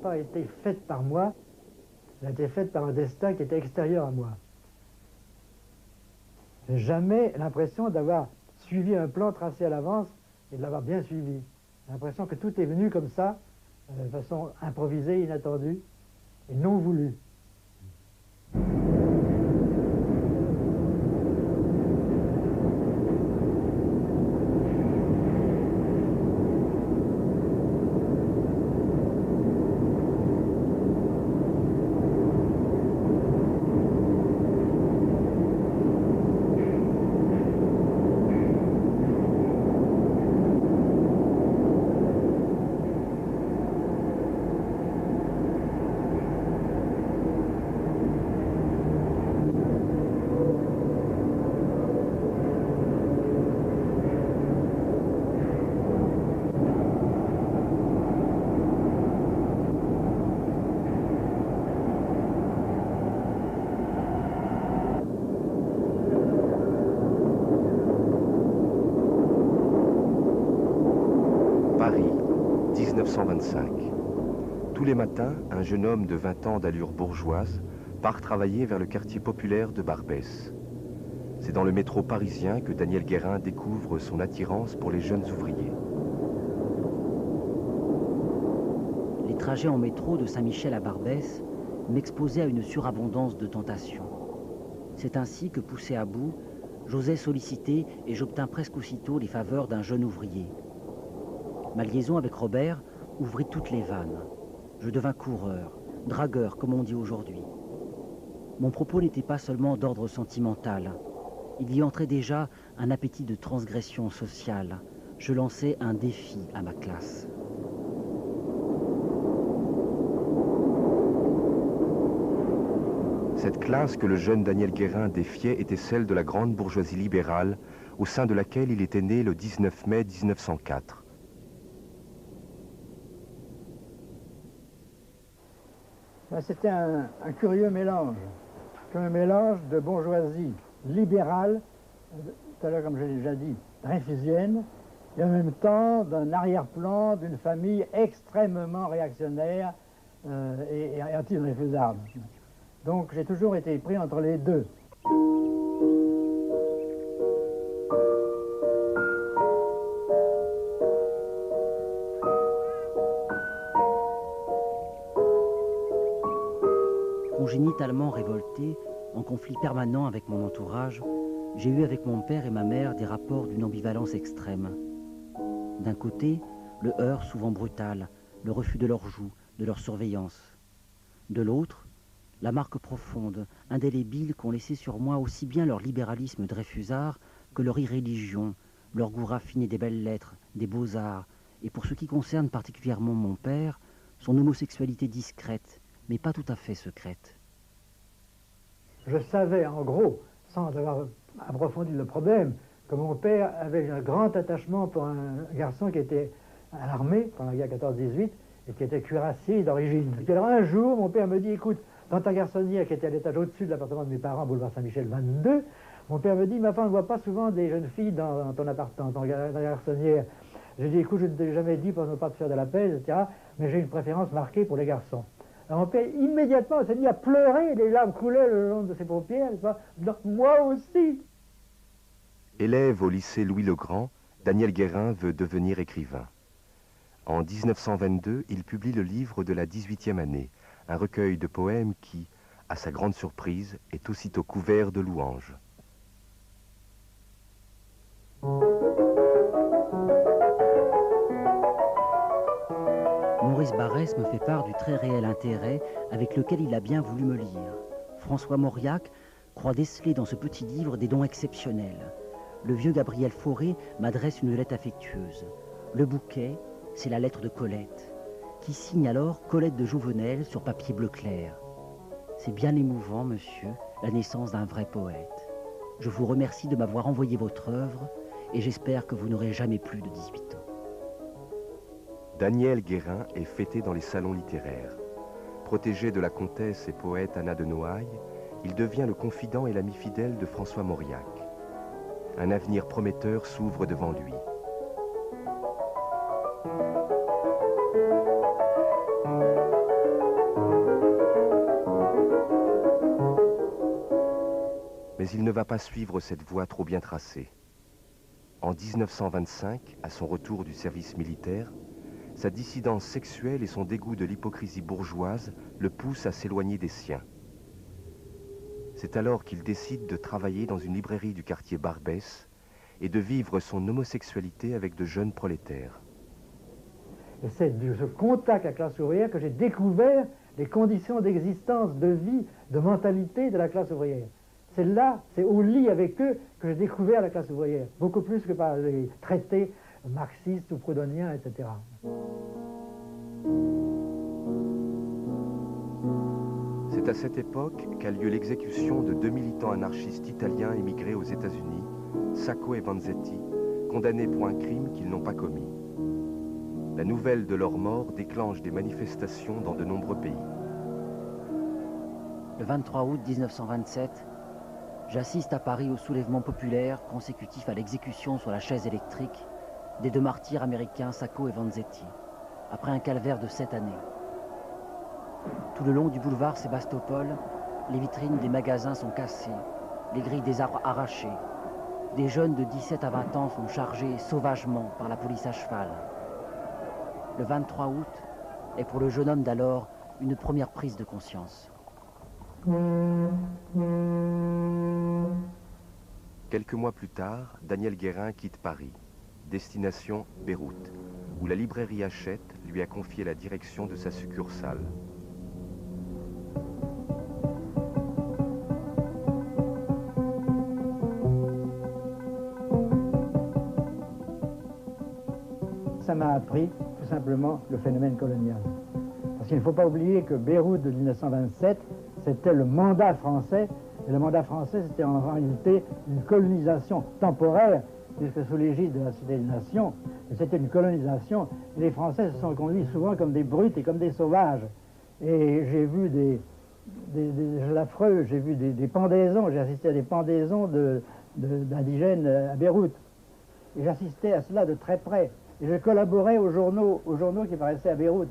pas été faite par moi, elle a été faite par un destin qui était extérieur à moi. J'ai jamais l'impression d'avoir suivi un plan tracé à l'avance et de l'avoir bien suivi. J'ai l'impression que tout est venu comme ça, de façon improvisée, inattendue et non voulue. Paris, 1925. Tous les matins, un jeune homme de 20 ans d'allure bourgeoise part travailler vers le quartier populaire de Barbès. C'est dans le métro parisien que Daniel Guérin découvre son attirance pour les jeunes ouvriers. Les trajets en métro de Saint-Michel à Barbès m'exposaient à une surabondance de tentations. C'est ainsi que, poussé à bout, j'osais solliciter et j'obtins presque aussitôt les faveurs d'un jeune ouvrier. Ma liaison avec Robert ouvrit toutes les vannes. Je devins coureur, dragueur, comme on dit aujourd'hui. Mon propos n'était pas seulement d'ordre sentimental. Il y entrait déjà un appétit de transgression sociale. Je lançais un défi à ma classe. Cette classe que le jeune Daniel Guérin défiait était celle de la grande bourgeoisie libérale, au sein de laquelle il était né le 19 mai 1904. C'était un curieux mélange de bourgeoisie libérale, tout à l'heure comme je l'ai déjà dit, dreyfusienne, et en même temps d'un arrière-plan d'une famille extrêmement réactionnaire et anti-dreyfusarde. Donc j'ai toujours été pris entre les deux. Congénitalement révolté, en conflit permanent avec mon entourage, j'ai eu avec mon père et ma mère des rapports d'une ambivalence extrême. D'un côté, le heurt souvent brutal, le refus de leur joug, de leur surveillance. De l'autre, la marque profonde, indélébile qu'ont laissé sur moi aussi bien leur libéralisme dreyfusard que leur irréligion, leur goût raffiné des belles lettres, des beaux-arts, et pour ce qui concerne particulièrement mon père, son homosexualité discrète, mais pas tout à fait secrète. Je savais en gros, sans avoir approfondi le problème, que mon père avait un grand attachement pour un garçon qui était à l'armée pendant la guerre 14-18 et qui était cuirassier d'origine. Et alors un jour, mon père me dit, écoute, dans ta garçonnière qui était à l'étage au-dessus de l'appartement de mes parents, boulevard Saint-Michel 22, mon père me dit, ma femme ne voit pas souvent des jeunes filles dans ton appartement, dans ta garçonnière. J'ai dit, écoute, je ne t'ai jamais dit pour ne pas te faire de la peine, etc., mais j'ai une préférence marquée pour les garçons. Alors mon père, immédiatement, s'est mis à pleurer, les larmes coulaient le long de ses paupières, donc moi aussi. Élève au lycée Louis-le-Grand, Daniel Guérin veut devenir écrivain. En 1922, il publie le livre de la 18e année, un recueil de poèmes qui, à sa grande surprise, est aussitôt couvert de louanges. Maurice Barrès me fait part du très réel intérêt avec lequel il a bien voulu me lire. François Mauriac croit déceler dans ce petit livre des dons exceptionnels. Le vieux Gabriel Fauré m'adresse une lettre affectueuse. Le bouquet, c'est la lettre de Colette, qui signe alors Colette de Jouvenel sur papier bleu clair. C'est bien émouvant, monsieur, la naissance d'un vrai poète. Je vous remercie de m'avoir envoyé votre œuvre et j'espère que vous n'aurez jamais plus de 18 ans. Daniel Guérin est fêté dans les salons littéraires. Protégé de la comtesse et poète Anna de Noailles, il devient le confident et l'ami fidèle de François Mauriac. Un avenir prometteur s'ouvre devant lui. il ne va pas suivre cette voie trop bien tracée. En 1925, à son retour du service militaire, sa dissidence sexuelle et son dégoût de l'hypocrisie bourgeoise le poussent à s'éloigner des siens. C'est alors qu'il décide de travailler dans une librairie du quartier Barbès et de vivre son homosexualité avec de jeunes prolétaires. Et c'est de ce contact avec la classe ouvrière que j'ai découvert les conditions d'existence, de vie, de mentalité de la classe ouvrière. C'est là, c'est au lit avec eux que j'ai découvert la classe ouvrière, beaucoup plus que par les traités marxistes ou proudhoniens, etc. C'est à cette époque qu'a lieu l'exécution de 2 militants anarchistes italiens émigrés aux États-Unis, Sacco et Vanzetti, condamnés pour un crime qu'ils n'ont pas commis. La nouvelle de leur mort déclenche des manifestations dans de nombreux pays. Le 23 août 1927, j'assiste à Paris au soulèvement populaire consécutif à l'exécution sur la chaise électrique des 2 martyrs américains Sacco et Vanzetti, après un calvaire de 7 années. Tout le long du boulevard Sébastopol, les vitrines des magasins sont cassées, les grilles des arbres arrachées. Des jeunes de 17 à 20 ans sont chargés sauvagement par la police à cheval. Le 23 août est pour le jeune homme d'alors une première prise de conscience. Quelques mois plus tard, Daniel Guérin quitte Paris, destination Beyrouth, où la librairie Hachette lui a confié la direction de sa succursale. Ça m'a appris tout simplement le phénomène colonial. Parce qu'il ne faut pas oublier que Beyrouth de 1927, c'était le mandat français, et le mandat français c'était en réalité une colonisation temporaire, puisque sous l'égide de la Cité des Nations, c'était une colonisation, et les Français se sont conduits souvent comme des brutes et comme des sauvages. Et j'ai vu l'affreux, j'ai vu des pendaisons, j'ai assisté à des pendaisons d'indigènes à Beyrouth. Et j'assistais à cela de très près. Et je collaborais aux journaux qui paraissaient à Beyrouth.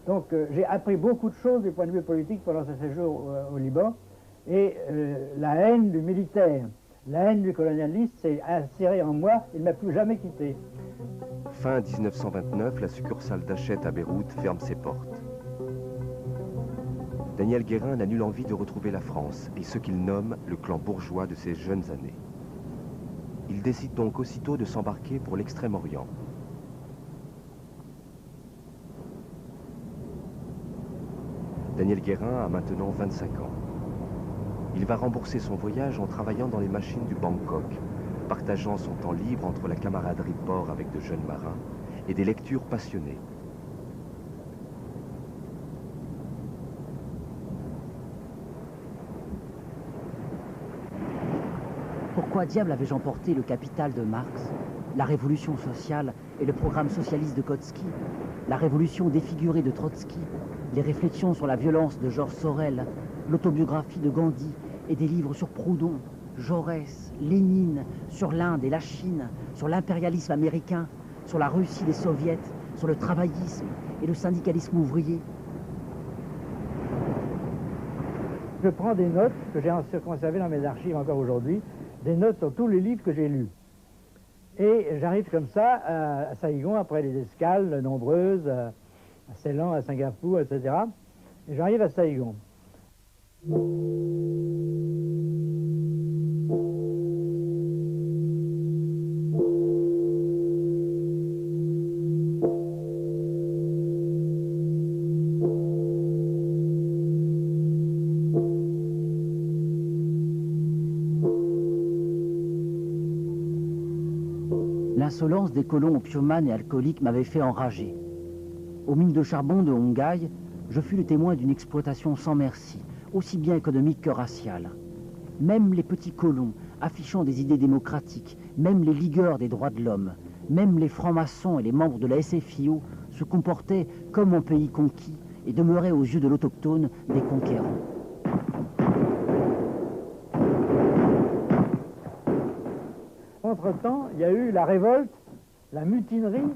Donc j'ai appris beaucoup de choses du point de vue politique pendant ce séjour au Liban. Et la haine du militaire, la haine du colonialiste s'est insérée en moi, il ne m'a plus jamais quitté. Fin 1929, la succursale d'Hachette à Beyrouth ferme ses portes. Daniel Guérin n'a nulle envie de retrouver la France et ce qu'il nomme le clan bourgeois de ses jeunes années. Il décide donc aussitôt de s'embarquer pour l'Extrême-Orient. Daniel Guérin a maintenant 25 ans. Il va rembourser son voyage en travaillant dans les machines du Bangkok, partageant son temps libre entre la camaraderie de bord avec de jeunes marins et des lectures passionnées. Pourquoi diable avais-je emporté le Capital de Marx, la révolution sociale et le programme socialiste de Kautsky, la révolution défigurée de Trotsky, les réflexions sur la violence de Georges Sorel, l'autobiographie de Gandhi et des livres sur Proudhon, Jaurès, Lénine, sur l'Inde et la Chine, sur l'impérialisme américain, sur la Russie des soviets, sur le travaillisme et le syndicalisme ouvrier. Je prends des notes que j'ai conservées dans mes archives encore aujourd'hui, des notes sur tous les livres que j'ai lus. Et j'arrive comme ça à Saïgon, après les escales nombreuses, à Ceylan, à Singapour, etc. Et j'arrive à Saïgon. L'insolence des colons opiumanes et alcooliques m'avait fait enrager. Aux mines de charbon de Hongaï, je fus le témoin d'une exploitation sans merci, aussi bien économique que raciale. Même les petits colons, affichant des idées démocratiques, même les ligueurs des droits de l'homme, même les francs-maçons et les membres de la SFIO se comportaient comme en pays conquis et demeuraient aux yeux de l'autochtone des conquérants. Entre-temps, il y a eu la révolte, la mutinerie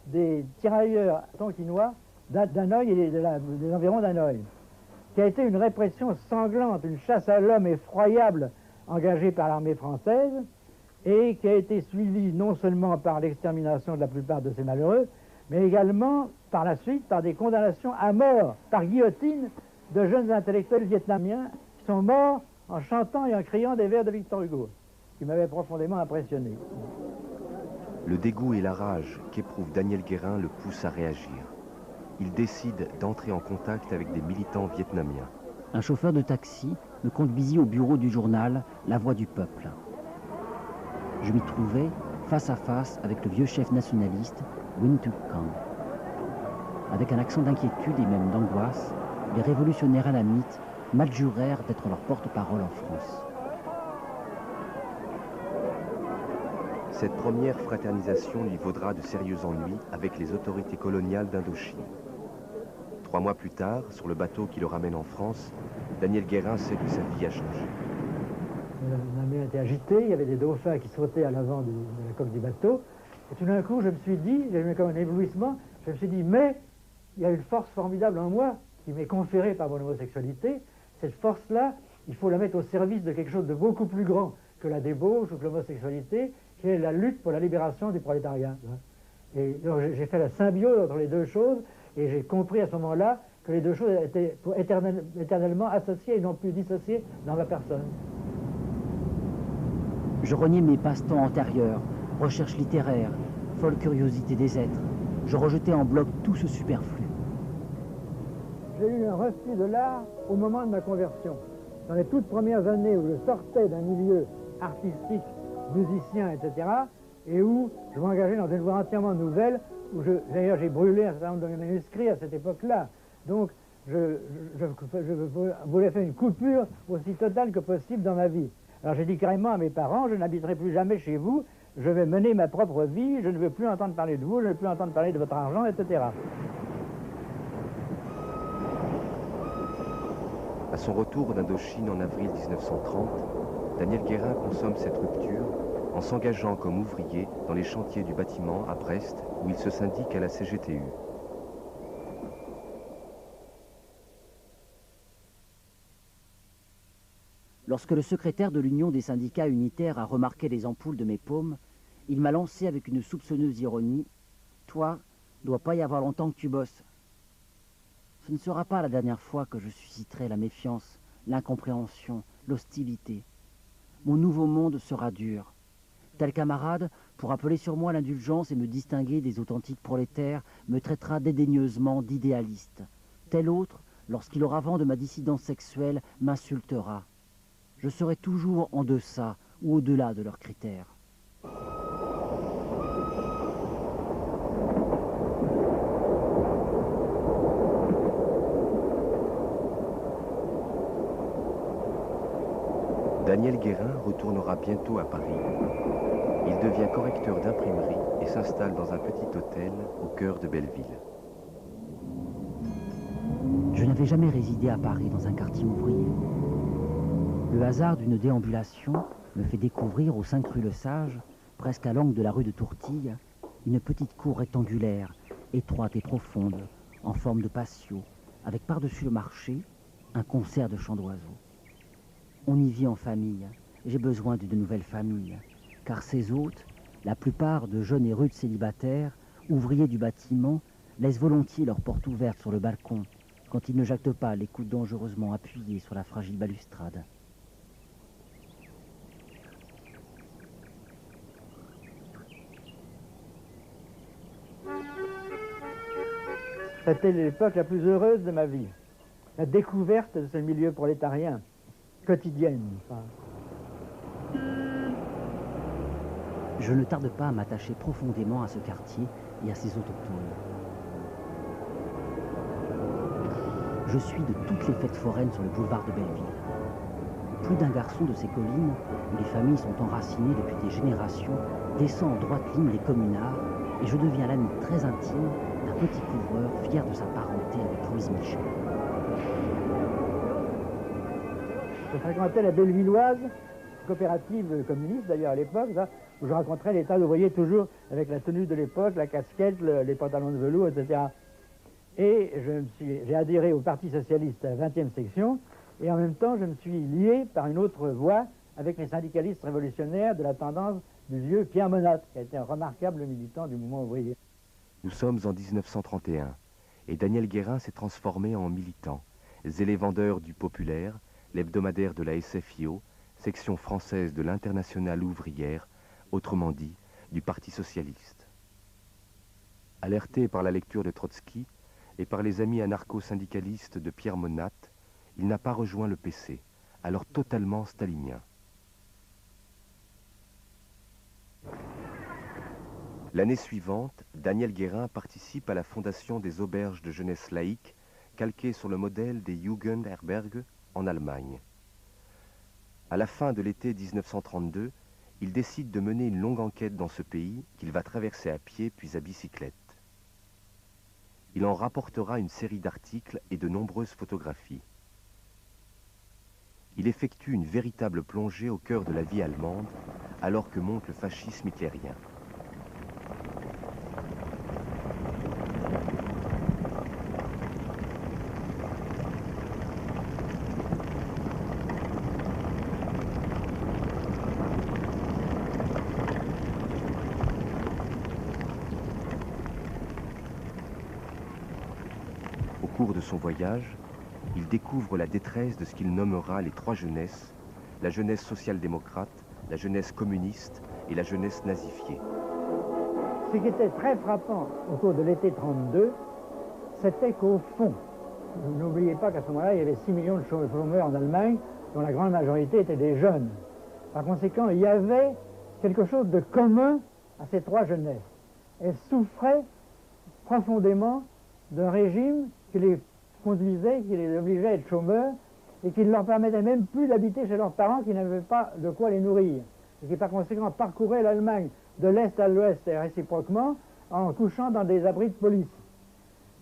des tirailleurs tonkinois d'Hanoï et des environs d'Hanoï, qui a été une répression sanglante, une chasse à l'homme effroyable engagé par l'armée française et qui a été suivi non seulement par l'extermination de la plupart de ces malheureux, mais également par la suite par des condamnations à mort par guillotine de jeunes intellectuels vietnamiens qui sont morts en chantant et en criant des vers de Victor Hugo, qui m'avaient profondément impressionné. Le dégoût et la rage qu'éprouve Daniel Guérin le poussent à réagir. Il décide d'entrer en contact avec des militants vietnamiens. Un chauffeur de taxi me conduisit au bureau du journal La Voix du Peuple. Je m'y trouvais face à face avec le vieux chef nationaliste, Win Thuc Khang. Avec un accent d'inquiétude et même d'angoisse, les révolutionnaires annamites m'adjurèrent d'être leur porte-parole en France. Cette première fraternisation lui vaudra de sérieux ennuis avec les autorités coloniales d'Indochine. 3 mois plus tard, sur le bateau qui le ramène en France, Daniel Guérin sait que sa vie a changé. La mer était agitée, il y avait des dauphins qui sautaient à l'avant de la coque du bateau. Et tout d'un coup, je me suis dit, j'ai eu comme un éblouissement, je me suis dit, mais il y a une force formidable en moi qui m'est conférée par mon homosexualité. Cette force-là, il faut la mettre au service de quelque chose de beaucoup plus grand que la débauche ou que l'homosexualité, qui est la lutte pour la libération du prolétariat. Et donc j'ai fait la symbiose entre les deux choses, et j'ai compris à ce moment-là que les deux choses étaient éternellement associées et non plus dissociées dans ma personne. Je reniais mes passe-temps antérieurs, recherche littéraire, folle curiosité des êtres. Je rejetais en bloc tout ce superflu. J'ai eu un reflux de l'art au moment de ma conversion. Dans les toutes premières années où je sortais d'un milieu artistique, musicien, etc., et où je m'engageais dans une voie entièrement nouvelle, où d'ailleurs j'ai brûlé un certain nombre de mes manuscrits à cette époque-là. Donc je voulais faire une coupure aussi totale que possible dans ma vie. Alors j'ai dit carrément à mes parents, je n'habiterai plus jamais chez vous, je vais mener ma propre vie, je ne veux plus entendre parler de vous, je ne veux plus entendre parler de votre argent, etc. À son retour d'Indochine en avril 1930, Daniel Guérin consomme cette rupture en s'engageant comme ouvrier dans les chantiers du bâtiment à Brest, où il se syndique à la CGTU. Lorsque le secrétaire de l'Union des syndicats unitaires a remarqué les ampoules de mes paumes, il m'a lancé avec une soupçonneuse ironie « Toi, doit pas y avoir longtemps que tu bosses. Ce ne sera pas la dernière fois que je susciterai la méfiance, l'incompréhension, l'hostilité. Mon nouveau monde sera dur. Tel camarade, pour appeler sur moi l'indulgence et me distinguer des authentiques prolétaires, me traitera dédaigneusement d'idéaliste. Tel autre, lorsqu'il aura vent de ma dissidence sexuelle, m'insultera. Je serai toujours en deçà ou au-delà de leurs critères. Daniel Guérin retournera bientôt à Paris. Il devient correcteur d'imprimerie et s'installe dans un petit hôtel au cœur de Belleville. Je n'avais jamais résidé à Paris dans un quartier ouvrier. Le hasard d'une déambulation me fait découvrir au 5 rue Le Sage, presque à l'angle de la rue de Tourtille, une petite cour rectangulaire, étroite et profonde, en forme de patio, avec par-dessus le marché un concert de chants d'oiseaux. On y vit en famille, et j'ai besoin d'une nouvelle famille, car ces hôtes, la plupart de jeunes et rudes célibataires, ouvriers du bâtiment, laissent volontiers leur porte ouverte sur le balcon, quand ils ne jactent pas les coudes dangereusement appuyés sur la fragile balustrade. C'était l'époque la plus heureuse de ma vie. La découverte de ce milieu prolétarien, quotidienne. Enfin. Je ne tarde pas à m'attacher profondément à ce quartier et à ses autochtones. Je suis de toutes les fêtes foraines sur le boulevard de Belleville. Plus d'un garçon de ces collines, où les familles sont enracinées depuis des générations, descend en droite ligne les communards, et je deviens l'ami très intime d'un petit couvreur fier de sa parenté avec Louise Michel. Je fréquentais la Bellevilloise, coopérative communiste d'ailleurs à l'époque, où je rencontrais les tas d'ouvriers toujours avec la tenue de l'époque, la casquette, les pantalons de velours, etc. Et j'ai adhéré au Parti socialiste à la 20e section, et en même temps je me suis lié par une autre voie avec les syndicalistes révolutionnaires de la tendance du vieux Pierre Monat, qui a été un remarquable militant du mouvement ouvrier. Nous sommes en 1931 et Daniel Guérin s'est transformé en militant, zélé vendeur du Populaire, l'hebdomadaire de la SFIO, section française de l'Internationale ouvrière, autrement dit, du Parti socialiste. Alerté par la lecture de Trotsky et par les amis anarcho-syndicalistes de Pierre Monat, il n'a pas rejoint le PC, alors totalement stalinien. L'année suivante, Daniel Guérin participe à la fondation des auberges de jeunesse laïque, calquées sur le modèle des Jugendherberge en Allemagne. À la fin de l'été 1932, il décide de mener une longue enquête dans ce pays qu'il va traverser à pied puis à bicyclette. Il en rapportera une série d'articles et de nombreuses photographies. Il effectue une véritable plongée au cœur de la vie allemande, alors que monte le fascisme hitlérien. Au cours de son voyage, il découvre la détresse de ce qu'il nommera les trois jeunesses, la jeunesse social-démocrate, la jeunesse communiste et la jeunesse nazifiée. Ce qui était très frappant au cours de l'été 32, c'était qu'au fond, n'oubliez pas qu'à ce moment-là, il y avait 6 millions de chômeurs en Allemagne, dont la grande majorité étaient des jeunes. Par conséquent, il y avait quelque chose de commun à ces trois jeunesses. Elles souffraient profondément d'un régime qui les conduisait, qui les obligeait à être chômeurs et qui ne leur permettait même plus d'habiter chez leurs parents qui n'avaient pas de quoi les nourrir. Et qui par conséquent parcouraient l'Allemagne de l'Est à l'Ouest et réciproquement en couchant dans des abris de police.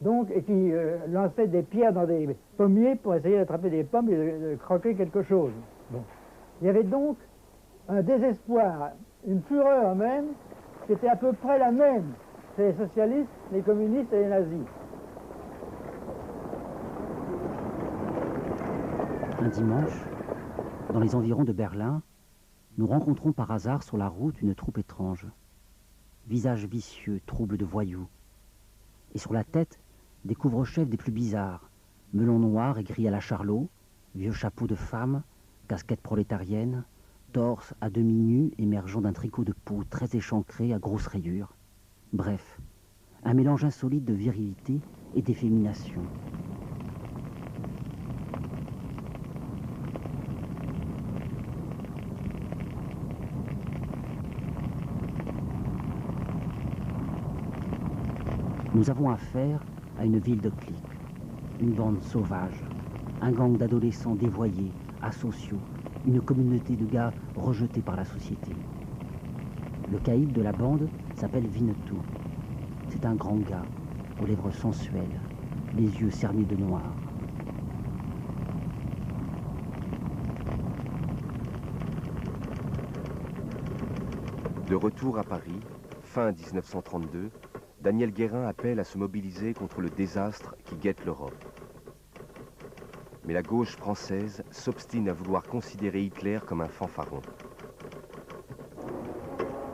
Donc, et qui lançaient des pierres dans des pommiers pour essayer d'attraper des pommes et de croquer quelque chose. Bon. Il y avait donc un désespoir, une fureur même, qui était à peu près la même chez les socialistes, les communistes et les nazis. Un dimanche, dans les environs de Berlin, nous rencontrons par hasard sur la route une troupe étrange. Visage vicieux, trouble de voyous. Et sur la tête, des couvre-chefs des plus bizarres, melons noirs et gris à la Charlot, vieux chapeaux de femme, casquettes prolétariennes, torse à demi nu émergeant d'un tricot de peau très échancré à grosses rayures. Bref, un mélange insolite de virilité et d'effémination. Nous avons affaire à une ville de cliques, une bande sauvage, un gang d'adolescents dévoyés, asociaux, une communauté de gars rejetés par la société. Le caïd de la bande s'appelle Winnetou. C'est un grand gars, aux lèvres sensuelles, les yeux cernés de noir. De retour à Paris, fin 1932, Daniel Guérin appelle à se mobiliser contre le désastre qui guette l'Europe. Mais la gauche française s'obstine à vouloir considérer Hitler comme un fanfaron.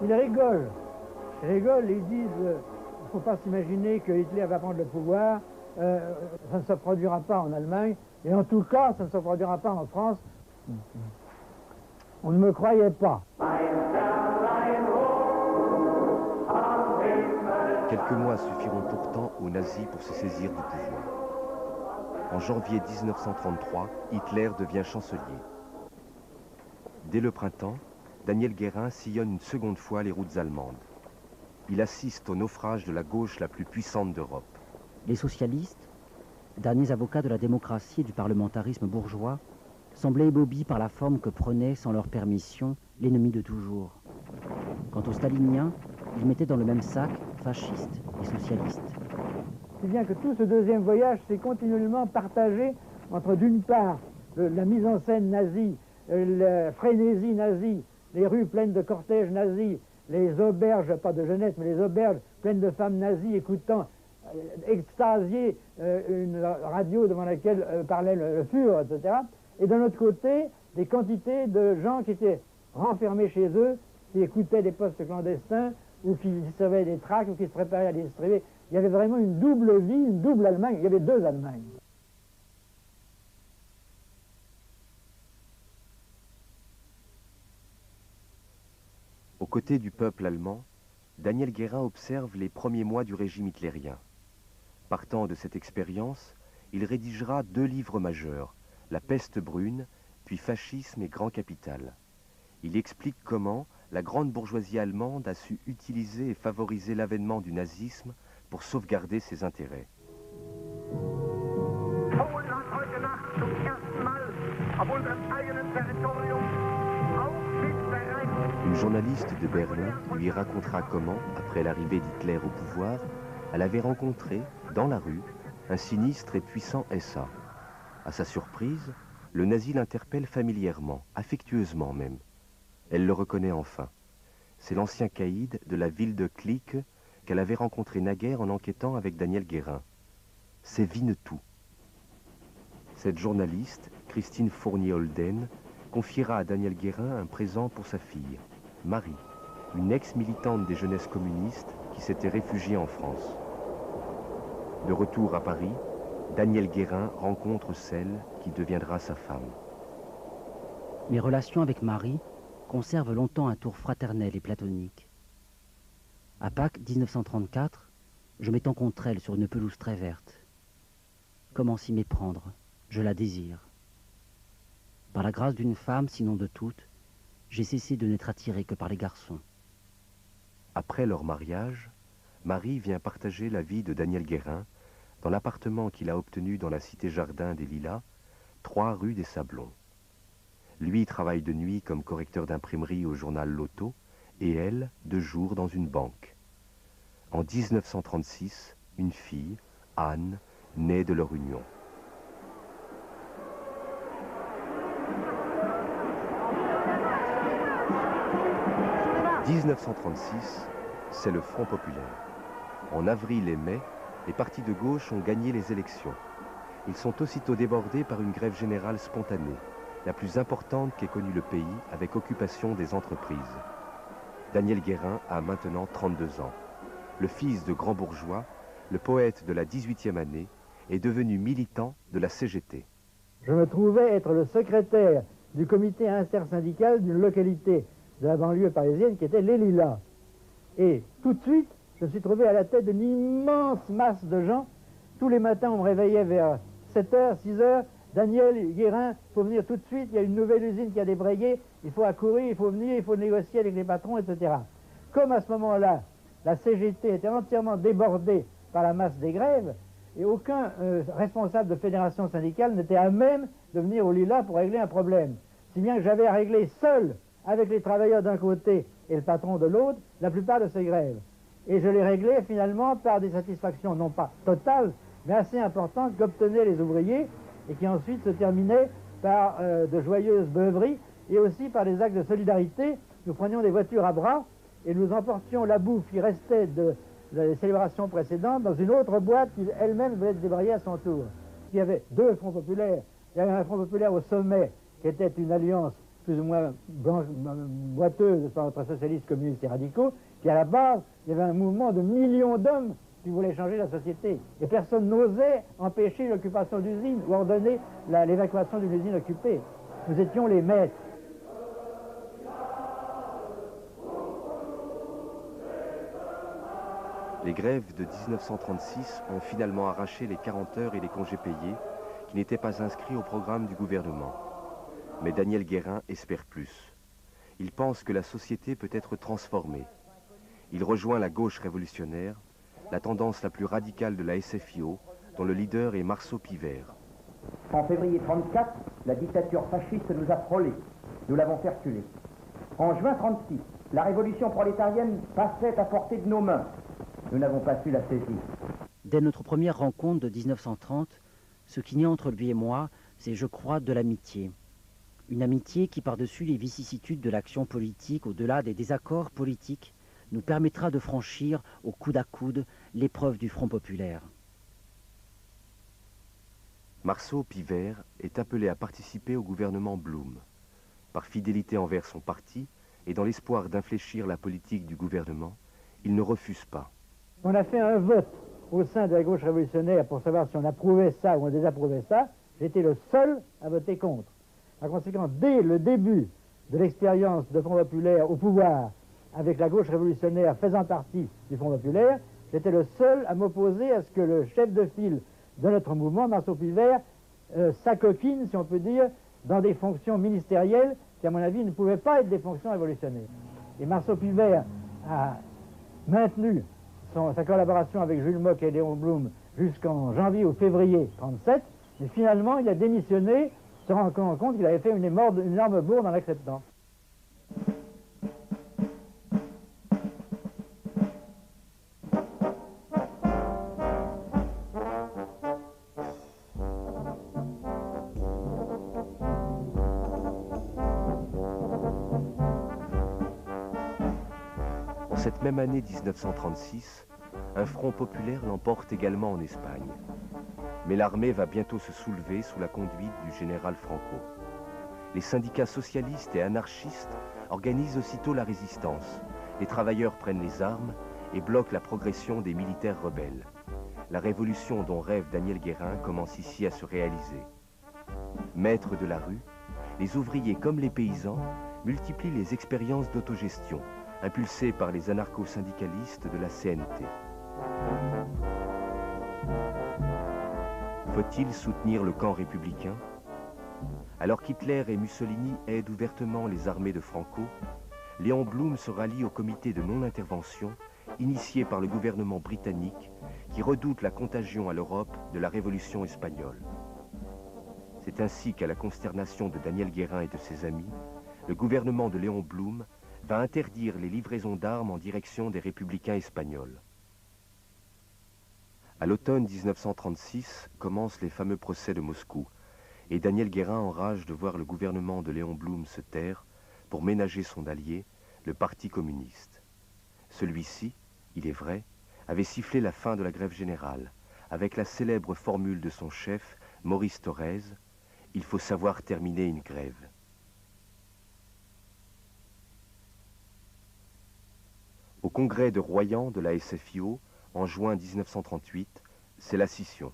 Ils rigolent. Ils disent il ne faut pas s'imaginer que Hitler va prendre le pouvoir, ça ne se produira pas en Allemagne, et en tout cas, ça ne se produira pas en France. On ne me croyait pas. Quelques mois suffiront pourtant aux nazis pour se saisir du pouvoir. En janvier 1933, Hitler devient chancelier. Dès le printemps, Daniel Guérin sillonne une seconde fois les routes allemandes. Il assiste au naufrage de la gauche la plus puissante d'Europe. Les socialistes, derniers avocats de la démocratie et du parlementarisme bourgeois, semblaient ébobis par la forme que prenait, sans leur permission, l'ennemi de toujours. Quant aux staliniens, ils mettaient dans le même sac fascistes et socialistes. Si bien que tout ce deuxième voyage s'est continuellement partagé entre, d'une part, la mise en scène nazie, la frénésie nazie, les rues pleines de cortèges nazis, les auberges, pas de jeunesse, mais les auberges pleines de femmes nazies écoutant, extasiées, une radio devant laquelle parlait le Führer, etc. Et d'un autre côté, les quantités de gens qui étaient renfermés chez eux, qui écoutaient des postes clandestins, ou qui distribuaient des tracts, ou qui se préparaient à les distribuer. Il y avait vraiment une double vie, une double Allemagne. Il y avait deux Allemagnes. Aux côtés du peuple allemand, Daniel Guérin observe les premiers mois du régime hitlérien. Partant de cette expérience, il rédigera 2 livres majeurs, La peste brune, puis Fascisme et Grand Capital. Il explique comment la grande bourgeoisie allemande a su utiliser et favoriser l'avènement du nazisme pour sauvegarder ses intérêts. Une journaliste de Berlin lui racontera comment, après l'arrivée d'Hitler au pouvoir, elle avait rencontré, dans la rue, un sinistre et puissant SA. À sa surprise, le nazi l'interpelle familièrement, affectueusement même. Elle le reconnaît enfin. C'est l'ancien caïd de la ville de Klique qu'elle avait rencontré naguère en enquêtant avec Daniel Guérin. C'est Winnetou. Cette journaliste, Christine Fournier-Holden, confiera à Daniel Guérin un présent pour sa fille, Marie, une ex-militante des jeunesses communistes qui s'était réfugiée en France. De retour à Paris, Daniel Guérin rencontre celle qui deviendra sa femme. Mes relations avec Marie conservent longtemps un tour fraternel et platonique. À Pâques 1934, je m'étends contre elle sur une pelouse très verte. Comment s'y méprendre? Je la désire. Par la grâce d'une femme, sinon de toutes, j'ai cessé de n'être attiré que par les garçons. Après leur mariage, Marie vient partager la vie de Daniel Guérin dans l'appartement qu'il a obtenu dans la cité Jardin des Lilas, 3 rue des Sablons. Lui travaille de nuit comme correcteur d'imprimerie au journal L'Auto et elle, de jour dans une banque. En 1936, une fille, Anne, naît de leur union. « 1936, c'est le Front populaire. En avril et mai, les partis de gauche ont gagné les élections. Ils sont aussitôt débordés par une grève générale spontanée, la plus importante qu'ait connue le pays avec occupation des entreprises. Daniel Guérin a maintenant 32 ans. Le fils de grands bourgeois, le poète de la 18e année, est devenu militant de la CGT. Je me trouvais être le secrétaire du comité intersyndical d'une localité de la banlieue parisienne qui était les Lilas. Et tout de suite, je me suis trouvé à la tête d'une immense masse de gens. Tous les matins, on me réveillait vers 7h, 6h. Daniel Guérin, il faut venir tout de suite, il y a une nouvelle usine qui a débrayé, il faut accourir, il faut venir, il faut négocier avec les patrons, etc. Comme à ce moment-là, la CGT était entièrement débordée par la masse des grèves, et aucun responsable de fédération syndicale n'était à même de venir au Lilas pour régler un problème. Si bien que j'avais à régler seul, avec les travailleurs d'un côté et le patron de l'autre, la plupart de ces grèves. Et je les réglais finalement par des satisfactions, non pas totales, mais assez importantes qu'obtenaient les ouvriers, et qui ensuite se terminaient par de joyeuses beuveries, et aussi par des actes de solidarité. Nous prenions des voitures à bras, et nous emportions la bouffe qui restait des célébrations précédentes dans une autre boîte qui elle-même devait se débrayer à son tour. Il y avait 2 fronts populaires. Il y avait un front populaire au sommet, qui était une alliance plus ou moins boiteuse entre socialistes, communistes et radicaux, puis à la base, il y avait un mouvement de millions d'hommes qui voulaient changer la société. Et personne n'osait empêcher l'occupation d'usines ou ordonner l'évacuation d'une usine occupée. Nous étions les maîtres. Les grèves de 1936 ont finalement arraché les 40 heures et les congés payés qui n'étaient pas inscrits au programme du gouvernement. Mais Daniel Guérin espère plus. Il pense que la société peut être transformée. Il rejoint la gauche révolutionnaire, la tendance la plus radicale de la SFIO, dont le leader est Marceau Pivert. En février 1934, la dictature fasciste nous a frôlés. Nous l'avons fait reculer. En juin 1936, la révolution prolétarienne passait à portée de nos mains. Nous n'avons pas su la saisir. Dès notre première rencontre de 1930, ce qui naît entre lui et moi, c'est, je crois, de l'amitié. Une amitié qui, par-dessus les vicissitudes de l'action politique, au-delà des désaccords politiques, nous permettra de franchir, au coude à coude, l'épreuve du Front populaire. Marceau Pivert est appelé à participer au gouvernement Blum. Par fidélité envers son parti et dans l'espoir d'infléchir la politique du gouvernement, il ne refuse pas. On a fait un vote au sein de la gauche révolutionnaire pour savoir si on approuvait ça ou on désapprouvait ça. J'étais le seul à voter contre. Par conséquent, dès le début de l'expérience de Front populaire au pouvoir, avec la gauche révolutionnaire faisant partie du Front populaire, j'étais le seul à m'opposer à ce que le chef de file de notre mouvement, Marceau Pulvert, s'acoquine, si on peut dire, dans des fonctions ministérielles qui, à mon avis, ne pouvaient pas être des fonctions révolutionnaires. Et Marceau Pulvert a maintenu sa collaboration avec Jules Mock et Léon Blum jusqu'en janvier ou février 1937, mais finalement, il a démissionné, se rendant compte qu'il avait fait une énorme bourde en l'acceptant. Cette même année 1936, un front populaire l'emporte également en Espagne. Mais l'armée va bientôt se soulever sous la conduite du général Franco. Les syndicats socialistes et anarchistes organisent aussitôt la résistance. Les travailleurs prennent les armes et bloquent la progression des militaires rebelles. La révolution dont rêve Daniel Guérin commence ici à se réaliser. Maîtres de la rue, les ouvriers comme les paysans multiplient les expériences d'autogestion, impulsés par les anarcho-syndicalistes de la CNT. Faut-il soutenir le camp républicain? Alors qu'Hitler et Mussolini aident ouvertement les armées de Franco, Léon Blum se rallie au comité de non-intervention initié par le gouvernement britannique qui redoute la contagion à l'Europe de la révolution espagnole. C'est ainsi qu'à la consternation de Daniel Guérin et de ses amis, le gouvernement de Léon Blum va interdire les livraisons d'armes en direction des républicains espagnols. À l'automne 1936 commencent les fameux procès de Moscou, et Daniel Guérin enrage de voir le gouvernement de Léon Blum se taire pour ménager son allié, le Parti communiste. Celui-ci, il est vrai, avait sifflé la fin de la grève générale, avec la célèbre formule de son chef, Maurice Thorez, « Il faut savoir terminer une grève ». Au congrès de Royan de la SFIO, en juin 1938, c'est la scission.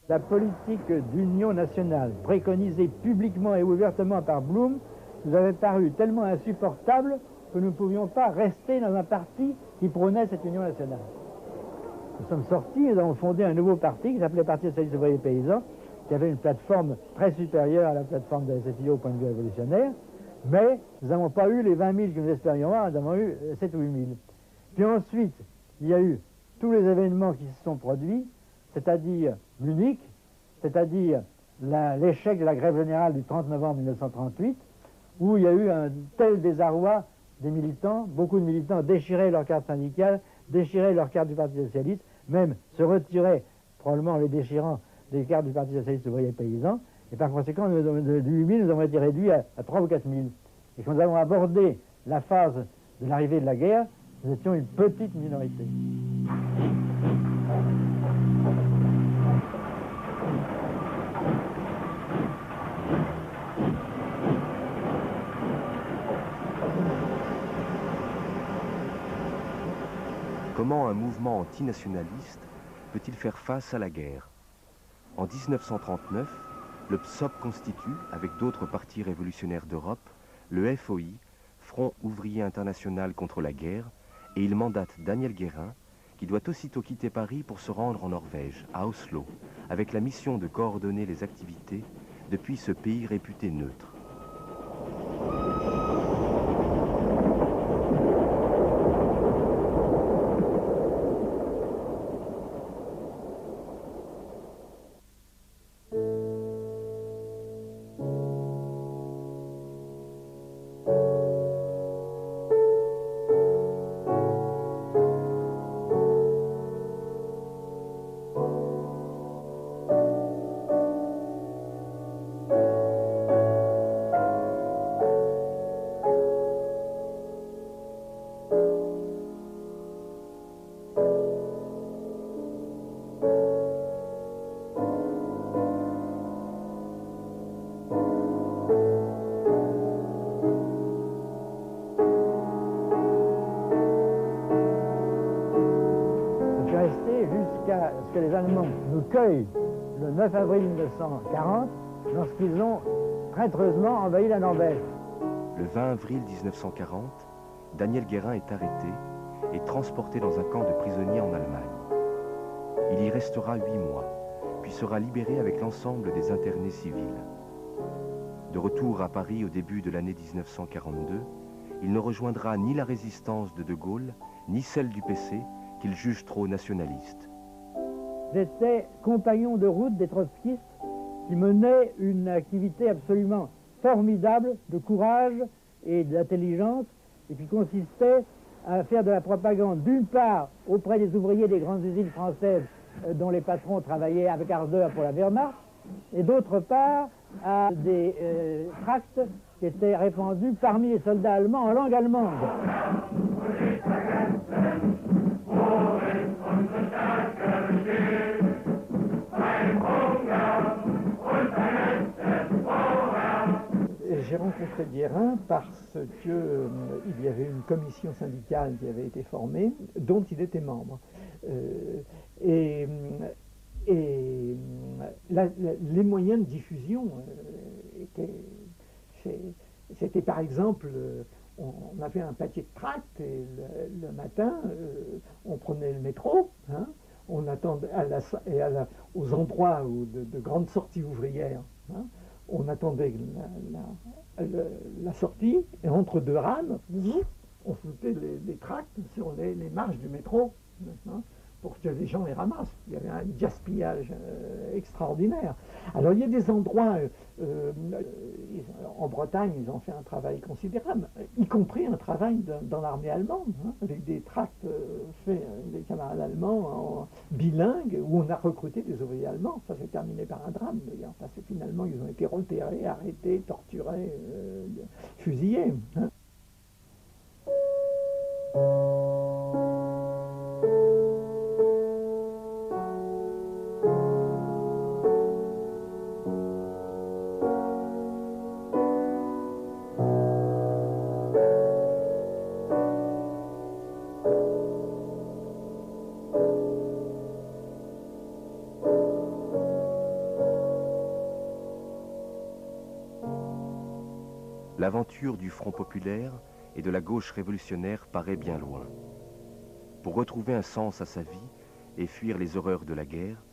La politique d'union nationale, préconisée publiquement et ouvertement par Blum, nous avait paru tellement insupportable que nous ne pouvions pas rester dans un parti qui prônait cette union nationale. Nous sommes sortis et nous avons fondé un nouveau parti qui s'appelait Parti socialiste ouvrier paysan, qui avait une plateforme très supérieure à la plateforme de la SFIO au point de vue révolutionnaire. Mais nous n'avons pas eu les 20 000 que nous espérions avoir, nous avons eu 7 ou 8 000. Puis ensuite, il y a eu tous les événements qui se sont produits, c'est-à-dire Munich, c'est-à-dire l'échec de la grève générale du 30 novembre 1938, où il y a eu un tel désarroi des militants, beaucoup de militants déchiraient leur carte syndicale, déchiraient leur carte du Parti socialiste, même se retiraient, probablement en les déchirant, des cartes du Parti socialiste ouvrier paysan. Et par conséquent, de 8 000, nous avons été réduits à 3 ou 4 000. Et quand nous avons abordé la phase de l'arrivée de la guerre, nous étions une petite minorité. Comment un mouvement antinationaliste peut-il faire face à la guerre? En 1939, le PSOP constitue, avec d'autres partis révolutionnaires d'Europe, le FOI, Front ouvrier international contre la guerre, et il mandate Daniel Guérin, qui doit aussitôt quitter Paris pour se rendre en Norvège, à Oslo, avec la mission de coordonner les activités depuis ce pays réputé neutre. nous cueille le 9 avril 1940 lorsqu'ils ont traîtreusement envahi la Norvège. Le 20 avril 1940, Daniel Guérin est arrêté et transporté dans un camp de prisonniers en Allemagne. Il y restera 8 mois, puis sera libéré avec l'ensemble des internés civils. De retour à Paris au début de l'année 1942, il ne rejoindra ni la résistance de De Gaulle, ni celle du PC, qu'il juge trop nationaliste. J'étais compagnon de route des trotskistes qui menaient une activité absolument formidable de courage et d'intelligence et qui consistait à faire de la propagande d'une part auprès des ouvriers des grandes usines françaises dont les patrons travaillaient avec ardeur pour la Wehrmacht et d'autre part à des tracts qui étaient répandus parmi les soldats allemands en langue allemande. J'ai rencontré Guérin parce qu'il y avait une commission syndicale qui avait été formée, dont il était membre. Les moyens de diffusion c'était par exemple, on avait un papier de tract et le matin, on prenait le métro, hein, on attendait aux endroits de grandes sorties ouvrières, hein, on attendait la sortie, et entre deux rames, on foutait les tracts sur les marches du métro, hein, pour que les gens les ramassent. Il y avait un gaspillage extraordinaire. Alors il y a des endroits, en Bretagne, ils ont fait un travail considérable, y compris un travail dans l'armée allemande, hein, avec des tracts faits des camarades allemands bilingues, où on a recruté des ouvriers allemands. Ça s'est terminé par un drame d'ailleurs, parce que finalement ils ont été repérés, arrêtés, torturés, fusillés. Hein. L'aventure du Front populaire et de la gauche révolutionnaire paraît bien loin. Pour retrouver un sens à sa vie et fuir les horreurs de la guerre,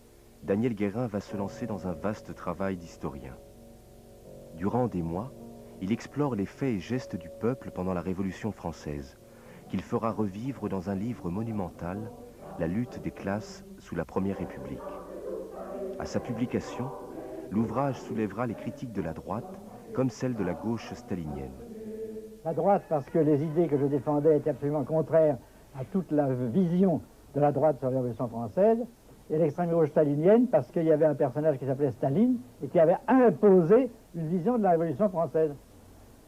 Daniel Guérin va se lancer dans un vaste travail d'historien. Durant des mois, il explore les faits et gestes du peuple pendant la Révolution française, qu'il fera revivre dans un livre monumental, La lutte des classes sous la Première République. À sa publication, l'ouvrage soulèvera les critiques de la droite comme celle de la gauche stalinienne. La droite, parce que les idées que je défendais étaient absolument contraires à toute la vision de la droite sur la Révolution française, et l'extrême gauche stalinienne, parce qu'il y avait un personnage qui s'appelait Staline et qui avait imposé une vision de la Révolution française.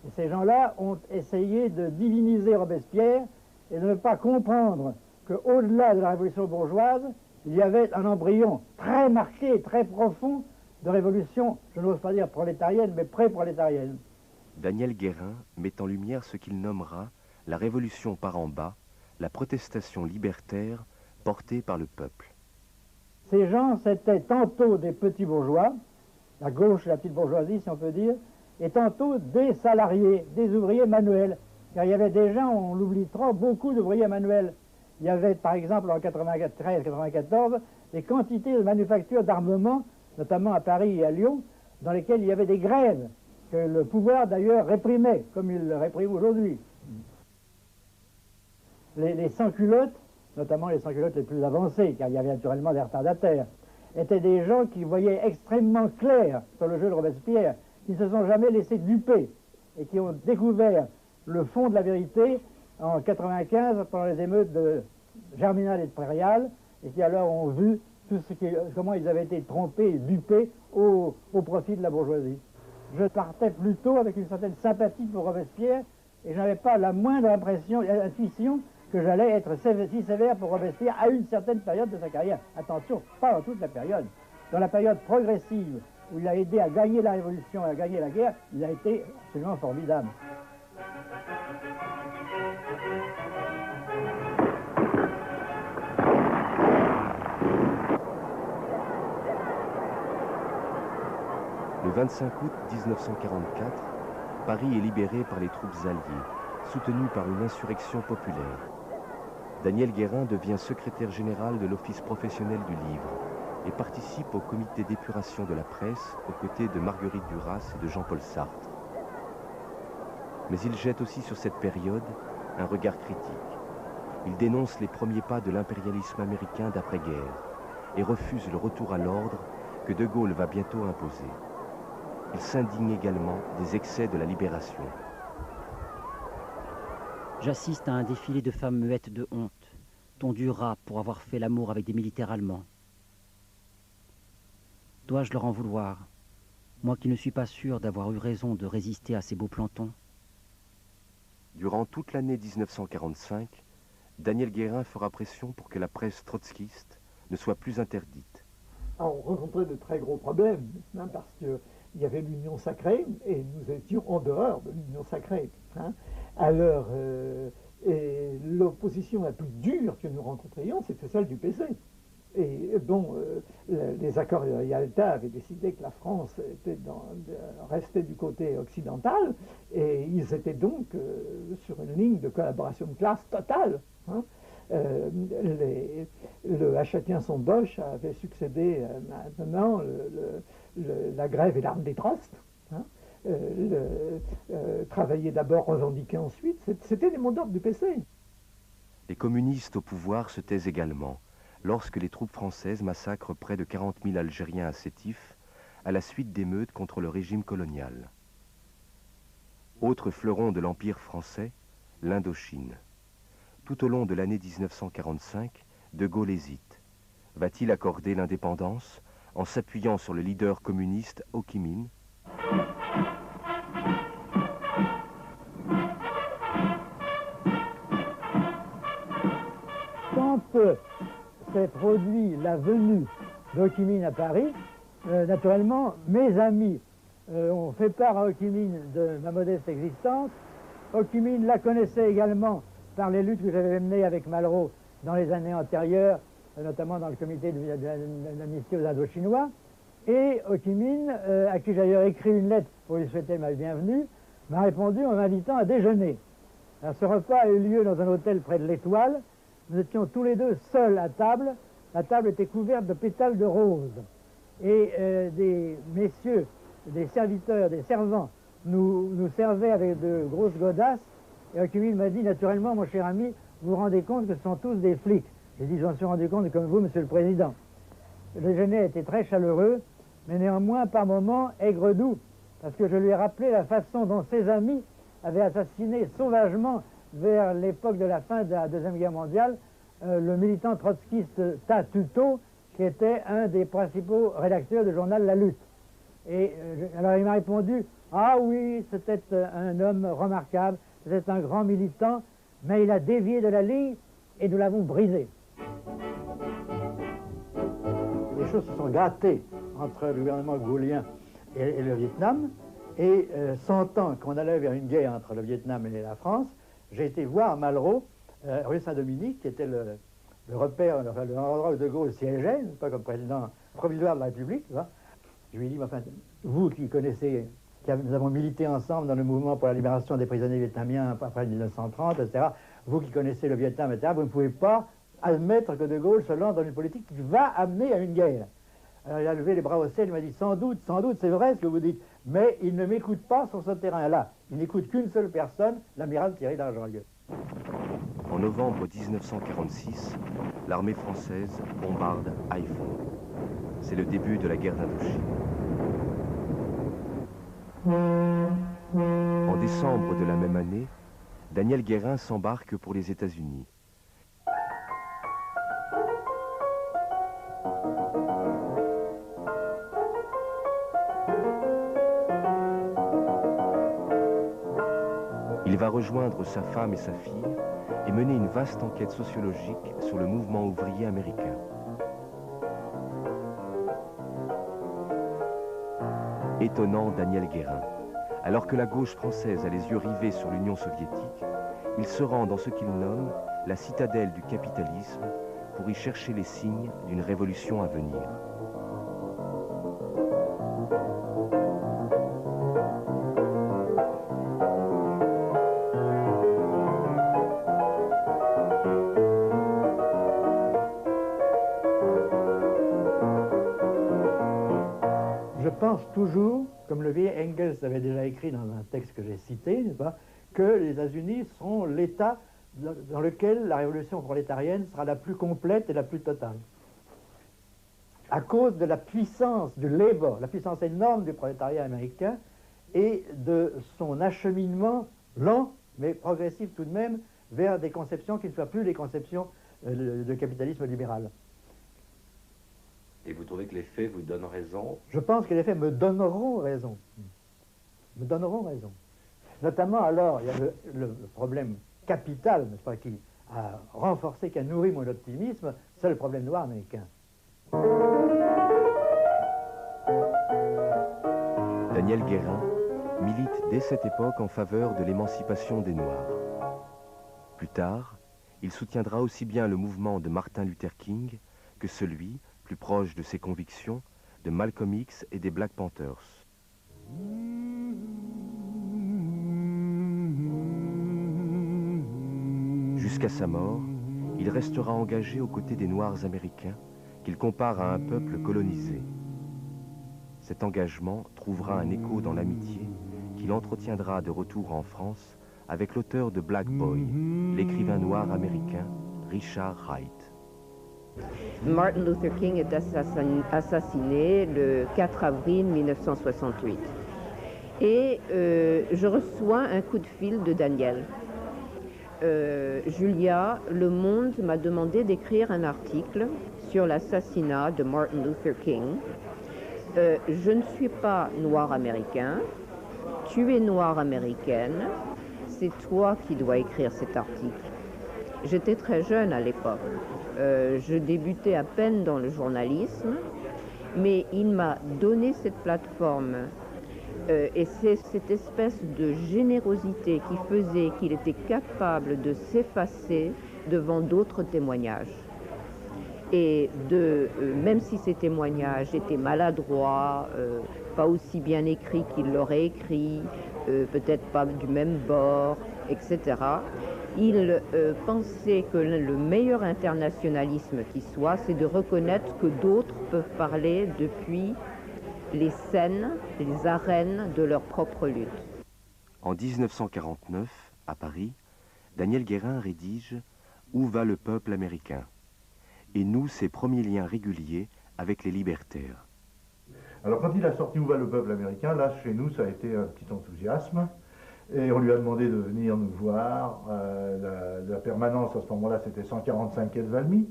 Et ces gens-là ont essayé de diviniser Robespierre et de ne pas comprendre qu'au-delà de la Révolution bourgeoise, il y avait un embryon très marqué, très profond de révolution, je n'ose pas dire prolétarienne, mais pré-prolétarienne. Daniel Guérin met en lumière ce qu'il nommera la révolution par en bas, la protestation libertaire portée par le peuple. Ces gens, c'était tantôt des petits bourgeois, la gauche, la petite bourgeoisie, si on peut dire, et tantôt des salariés, des ouvriers manuels. Car il y avait déjà, on l'oublie trop, beaucoup d'ouvriers manuels. Il y avait, par exemple, en 1993-1994, des quantités de manufactures d'armement, notamment à Paris et à Lyon, dans lesquelles il y avait des grèves, que le pouvoir d'ailleurs réprimait, comme il le réprime aujourd'hui. Les sans-culottes, notamment les sans-culottes les plus avancés, car il y avait naturellement des retardataires, étaient des gens qui voyaient extrêmement clair sur le jeu de Robespierre, qui ne se sont jamais laissés duper, et qui ont découvert le fond de la vérité en 1995 pendant les émeutes de Germinal et de Prairial, et qui alors ont vu comment ils avaient été trompés et dupés au profit de la bourgeoisie. Je partais plutôt avec une certaine sympathie pour Robespierre et je n'avais pas la moindre intuition que j'allais être si sévère pour Robespierre à une certaine période de sa carrière. Attention, pas dans toute la période. Dans la période progressive où il a aidé à gagner la révolution et à gagner la guerre, il a été absolument formidable. 25 août 1944, Paris est libéré par les troupes alliées, soutenues par une insurrection populaire. Daniel Guérin devient secrétaire général de l'Office professionnel du livre et participe au comité d'épuration de la presse aux côtés de Marguerite Duras et de Jean-Paul Sartre. Mais il jette aussi sur cette période un regard critique. Il dénonce les premiers pas de l'impérialisme américain d'après-guerre et refuse le retour à l'ordre que De Gaulle va bientôt imposer. Il s'indigne également des excès de la libération. J'assiste à un défilé de femmes muettes de honte, tondues rats pour avoir fait l'amour avec des militaires allemands. Dois-je leur en vouloir, moi qui ne suis pas sûr d'avoir eu raison de résister à ces beaux plantons? Durant toute l'année 1945, Daniel Guérin fera pression pour que la presse trotskiste ne soit plus interdite. Alors, on rencontrait de très gros problèmes, hein, parce qu'il y avait l'union sacrée et nous étions en dehors de l'union sacrée. Hein. Alors, et l'opposition la plus dure que nous rencontrions, c'était celle du PC. Et bon, les accords de Yalta avaient décidé que la France restait du côté occidental, et ils étaient donc sur une ligne de collaboration de classe totale. Hein. Le Hachetien-son-Bosch avait succédé maintenant la grève et l'arme des trusts. Hein. Travailler d'abord, revendiquer ensuite, c'était les mots d'ordre du PC. Les communistes au pouvoir se taisent également lorsque les troupes françaises massacrent près de 40 000 Algériens à Sétif à la suite d'émeutes contre le régime colonial. Autre fleuron de l'Empire français, l'Indochine. Tout au long de l'année 1945, De Gaulle hésite. Va-t-il accorder l'indépendance en s'appuyant sur le leader communiste Ho Chi Minh? Quand s'est produit la venue d'Ho Chi Minh à Paris, naturellement, mes amis ont fait part à Ho Chi Minh de ma modeste existence. Ho Chi Minh la connaissait également par les luttes que j'avais menées avec Malraux dans les années antérieures, notamment dans le comité de l'amnistie aux Indochinois. Et Ho Chi Minh, à qui j'avais écrit une lettre pour lui souhaiter ma bienvenue, m'a répondu en m'invitant à déjeuner. Alors, ce repas a eu lieu dans un hôtel près de l'Étoile. Nous étions tous les deux seuls à table. La table était couverte de pétales de rose. Et des messieurs, des serviteurs, des servants, nous servaient avec de grosses godasses. Et Ho Chi Minh m'a dit, naturellement, mon cher ami, vous vous rendez compte que ce sont tous des flics. J'ai dit, je m'en suis rendu compte comme vous, monsieur le président. Le déjeuner était très chaleureux, mais néanmoins, par moments, aigre-doux, parce que je lui ai rappelé la façon dont ses amis avaient assassiné sauvagement, vers l'époque de la fin de la Deuxième Guerre mondiale, le militant trotskiste Tatuto, qui était un des principaux rédacteurs du journal La Lutte. Et alors il m'a répondu, ah oui, c'était un homme remarquable, c'était un grand militant, mais il a dévié de la ligne et nous l'avons brisé. Les choses se sont gâtées entre le gouvernement gaullien et le Vietnam, et sentant qu'on allait vers une guerre entre le Vietnam et la France, j'ai été voir Malraux, rue Saint-Dominique, qui était le repère, l'endroit où De Gaulle siégeait, pas comme président provisoire de la République. Tu vois. Je lui ai dit, enfin, vous qui connaissez, nous avons milité ensemble dans le mouvement pour la libération des prisonniers vietnamiens après 1930, etc., vous qui connaissez le Vietnam, etc., vous ne pouvez pas admettre que De Gaulle se lance dans une politique qui va amener à une guerre. Alors il a levé les bras au ciel, il m'a dit, sans doute, c'est vrai ce que vous dites, mais il ne m'écoute pas sur ce terrain-là. Il n'écoute qu'une seule personne, l'amiral Thierry d'Argentlieu. En novembre 1946, l'armée française bombarde Haiphong. C'est le début de la guerre d'Indochine. En décembre de la même année, Daniel Guérin s'embarque pour les États-Unis. Il va rejoindre sa femme et sa fille et mener une vaste enquête sociologique sur le mouvement ouvrier américain. Étonnant Daniel Guérin. Alors que la gauche française a les yeux rivés sur l'Union soviétique, il se rend dans ce qu'il nomme la citadelle du capitalisme pour y chercher les signes d'une révolution à venir. pense toujours, comme le vieil Engels avait déjà écrit dans un texte que j'ai cité, n'est-ce pas, que les États-Unis seront l'État dans lequel la révolution prolétarienne sera la plus complète et la plus totale. À cause de la puissance du labor, la puissance énorme du prolétariat américain et de son acheminement lent, mais progressif tout de même, vers des conceptions qui ne soient plus les conceptions de capitalisme libéral. Et vous trouvez que les faits vous donnent raison? Je pense que les faits me donneront raison. Me donneront raison. Notamment alors, il y a le problème capital, n'est-ce pas, qui a renforcé, qui a nourri mon optimisme, c'est le problème noir américain. Daniel Guérin milite dès cette époque en faveur de l'émancipation des Noirs. Plus tard, il soutiendra aussi bien le mouvement de Martin Luther King que celui, plus proche de ses convictions, de Malcolm X et des Black Panthers. Jusqu'à sa mort, il restera engagé aux côtés des Noirs américains qu'il compare à un peuple colonisé. Cet engagement trouvera un écho dans l'amitié qu'il entretiendra de retour en France avec l'auteur de Black Boy, l'écrivain noir américain Richard Wright. Martin Luther King est assassiné le 4 avril 1968. Et je reçois un coup de fil de Daniel. Julia, Le Monde m'a demandé d'écrire un article sur l'assassinat de Martin Luther King. Je ne suis pas noir américain, tu es noire américaine, c'est toi qui dois écrire cet article. J'étais très jeune à l'époque, je débutais à peine dans le journalisme, mais il m'a donné cette plateforme et c'est cette espèce de générosité qui faisait qu'il était capable de s'effacer devant d'autres témoignages. Et même si ces témoignages étaient maladroits, pas aussi bien écrits qu'il l'aurait écrit, peut-être pas du même bord, etc., il pensait que le meilleur internationalisme qui soit, c'est de reconnaître que d'autres peuvent parler depuis les scènes, les arènes de leur propre lutte. En 1949, à Paris, Daniel Guérin rédige « Où va le peuple américain ?» et noue ses premiers liens réguliers avec les libertaires. Alors quand il a sorti « Où va le peuple américain », là chez nous ça a été un petit enthousiasme et on lui a demandé de venir nous voir. La permanence à ce moment-là c'était 145 quai de Valmy.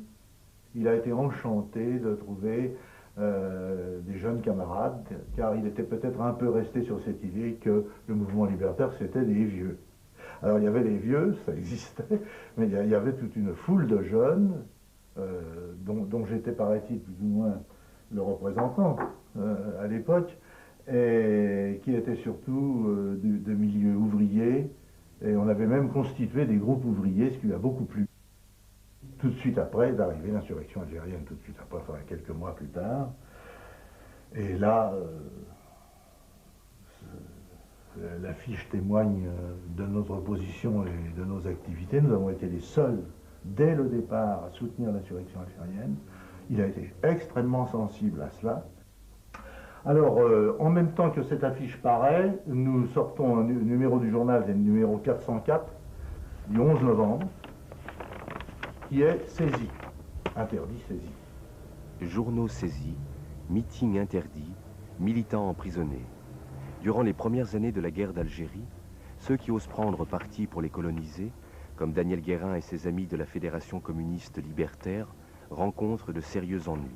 Il a été enchanté de trouver des jeunes camarades, car il était peut-être un peu resté sur cette idée que le mouvement libertaire c'était des vieux. Alors il y avait les vieux, ça existait, mais il y avait toute une foule de jeunes dont j'étais, paraît-il, plus ou moins le représentant à l'époque, et qui étaient surtout de milieux ouvriers, et on avait même constitué des groupes ouvriers, ce qui lui a beaucoup plu. Tout de suite après d'arriver l'insurrection algérienne, tout de suite après, enfin quelques mois plus tard, et là, l'affiche témoigne de notre position et de nos activités. Nous avons été les seuls dès le départ à soutenir l'insurrection algérienne. Il a été extrêmement sensible à cela. Alors, en même temps que cette affiche paraît, nous sortons un numéro du journal, c'est le numéro 404, du 11 novembre, qui est saisi, interdit saisi. Journaux saisis, meetings interdits, militants emprisonnés. Durant les premières années de la guerre d'Algérie, ceux qui osent prendre parti pour les coloniser, comme Daniel Guérin et ses amis de la Fédération communiste libertaire, rencontrent de sérieux ennuis.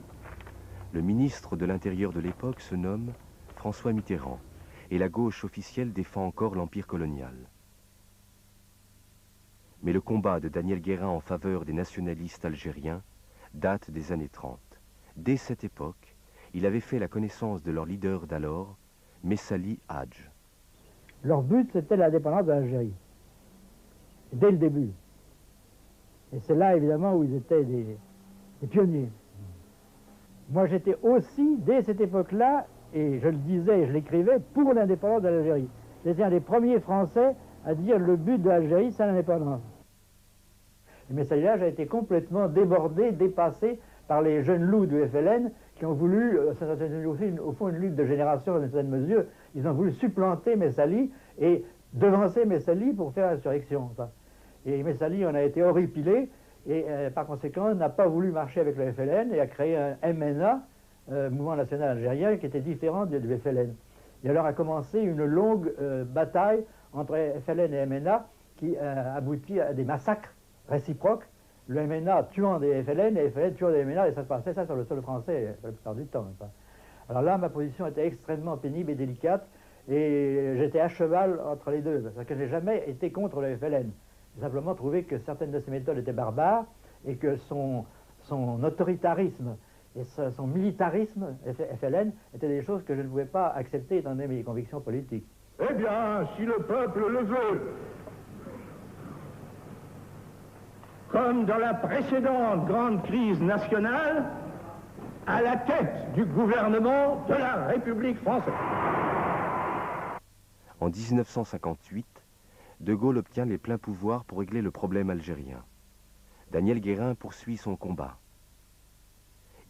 Le ministre de l'Intérieur de l'époque se nomme François Mitterrand, et la gauche officielle défend encore l'empire colonial. Mais le combat de Daniel Guérin en faveur des nationalistes algériens date des années 30. Dès cette époque, il avait fait la connaissance de leur leader d'alors, Messali Hadj. Leur but, c'était l'indépendance de l'Algérie, dès le début. Et c'est là, évidemment, où ils étaient des pionniers. Moi, j'étais aussi, dès cette époque-là, et je le disais et je l'écrivais, pour l'indépendance de l'Algérie. J'étais un des premiers Français à dire le but de l'Algérie, c'est l'indépendance. Mais Messali Hadj a été complètement débordé, dépassé par les jeunes loups du FLN qui ont voulu, c'est aussi au fond une lutte de génération dans une certaine mesure, ils ont voulu supplanter Messali et devancer Messali pour faire l'insurrection. Enfin. Et Messali en a été horripilé et par conséquent n'a pas voulu marcher avec le FLN et a créé un MNA, Mouvement National Algérien, qui était différent du FLN. Et alors a commencé une longue bataille entre FLN et MNA qui aboutit à des massacres réciproques, le MNA tuant des FLN et les FLN tuant des MNA, et ça se passait ça sur le sol français la plupart du temps. Enfin. Alors là, ma position était extrêmement pénible et délicate, et j'étais à cheval entre les deux, parce que je n'ai jamais été contre le FLN. J'ai simplement trouvé que certaines de ses méthodes étaient barbares, et que son autoritarisme et son militarisme, FLN, étaient des choses que je ne pouvais pas accepter étant donné mes convictions politiques. Eh bien, si le peuple le veut, comme dans la précédente grande crise nationale, à la tête du gouvernement de la République française. En 1958, De Gaulle obtient les pleins pouvoirs pour régler le problème algérien. Daniel Guérin poursuit son combat.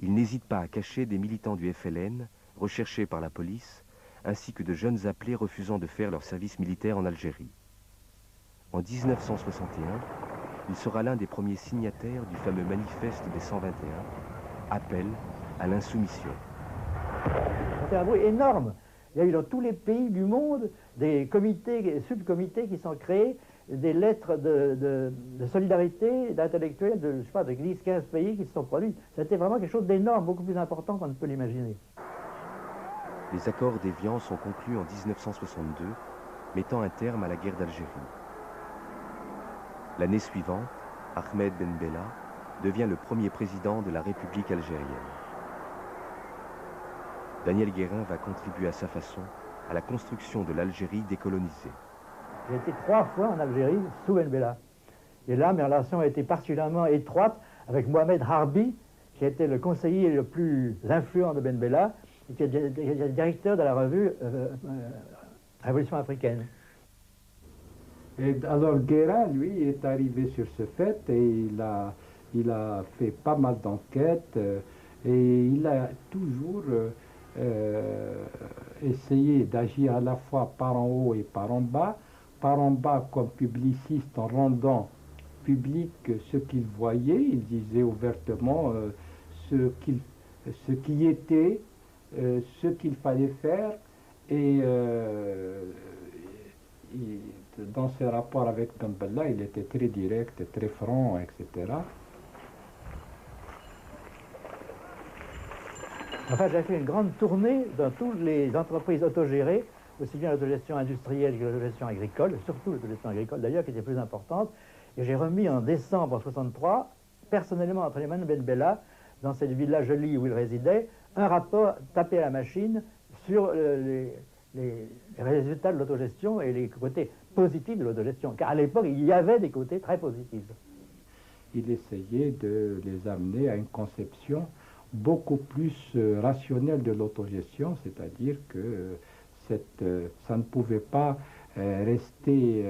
Il n'hésite pas à cacher des militants du FLN, recherchés par la police, ainsi que de jeunes appelés refusant de faire leur service militaire en Algérie. En 1961, il sera l'un des premiers signataires du fameux manifeste des 121, appel à l'insoumission. C'est un bruit énorme. Il y a eu dans tous les pays du monde des comités, des subcomités qui sont créés, des lettres de solidarité, d'intellectuels de, je sais pas, de 10-15 pays qui se sont produits. C'était vraiment quelque chose d'énorme, beaucoup plus important qu'on ne peut l'imaginer. Les accords d'Évian sont conclus en 1962, mettant un terme à la guerre d'Algérie. L'année suivante, Ahmed Ben Bella devient le premier président de la République algérienne. Daniel Guérin va contribuer à sa façon à la construction de l'Algérie décolonisée. J'ai été 3 fois en Algérie sous Ben Bella. Et là, mes relations ont été particulièrement étroites avec Mohamed Harbi, qui était le conseiller le plus influent de Ben Bella, et qui est directeur de la revue Révolution africaine. Et alors Guérin, lui, est arrivé sur ce fait et il a fait pas mal d'enquêtes et il a toujours essayé d'agir à la fois par en haut et par en bas comme publiciste en rendant public ce qu'il voyait. Il disait ouvertement ce qui était, ce qu'il fallait faire et dans ses rapports avec Ben Bella, il était très direct, très franc, etc. Enfin, j'ai fait une grande tournée dans toutes les entreprises autogérées, aussi bien l'autogestion industrielle que l'autogestion agricole, surtout l'autogestion agricole d'ailleurs, qui était plus importante. Et j'ai remis en décembre 1963, personnellement entre les mains de Ben Bella, dans cette villa jolie où il résidait, un rapport tapé à la machine sur les résultats de l'autogestion et les côtés positifs de l'autogestion. Car à l'époque, il y avait des côtés très positifs. Il essayait de les amener à une conception beaucoup plus rationnelle de l'autogestion, c'est-à-dire que ça ne pouvait pas rester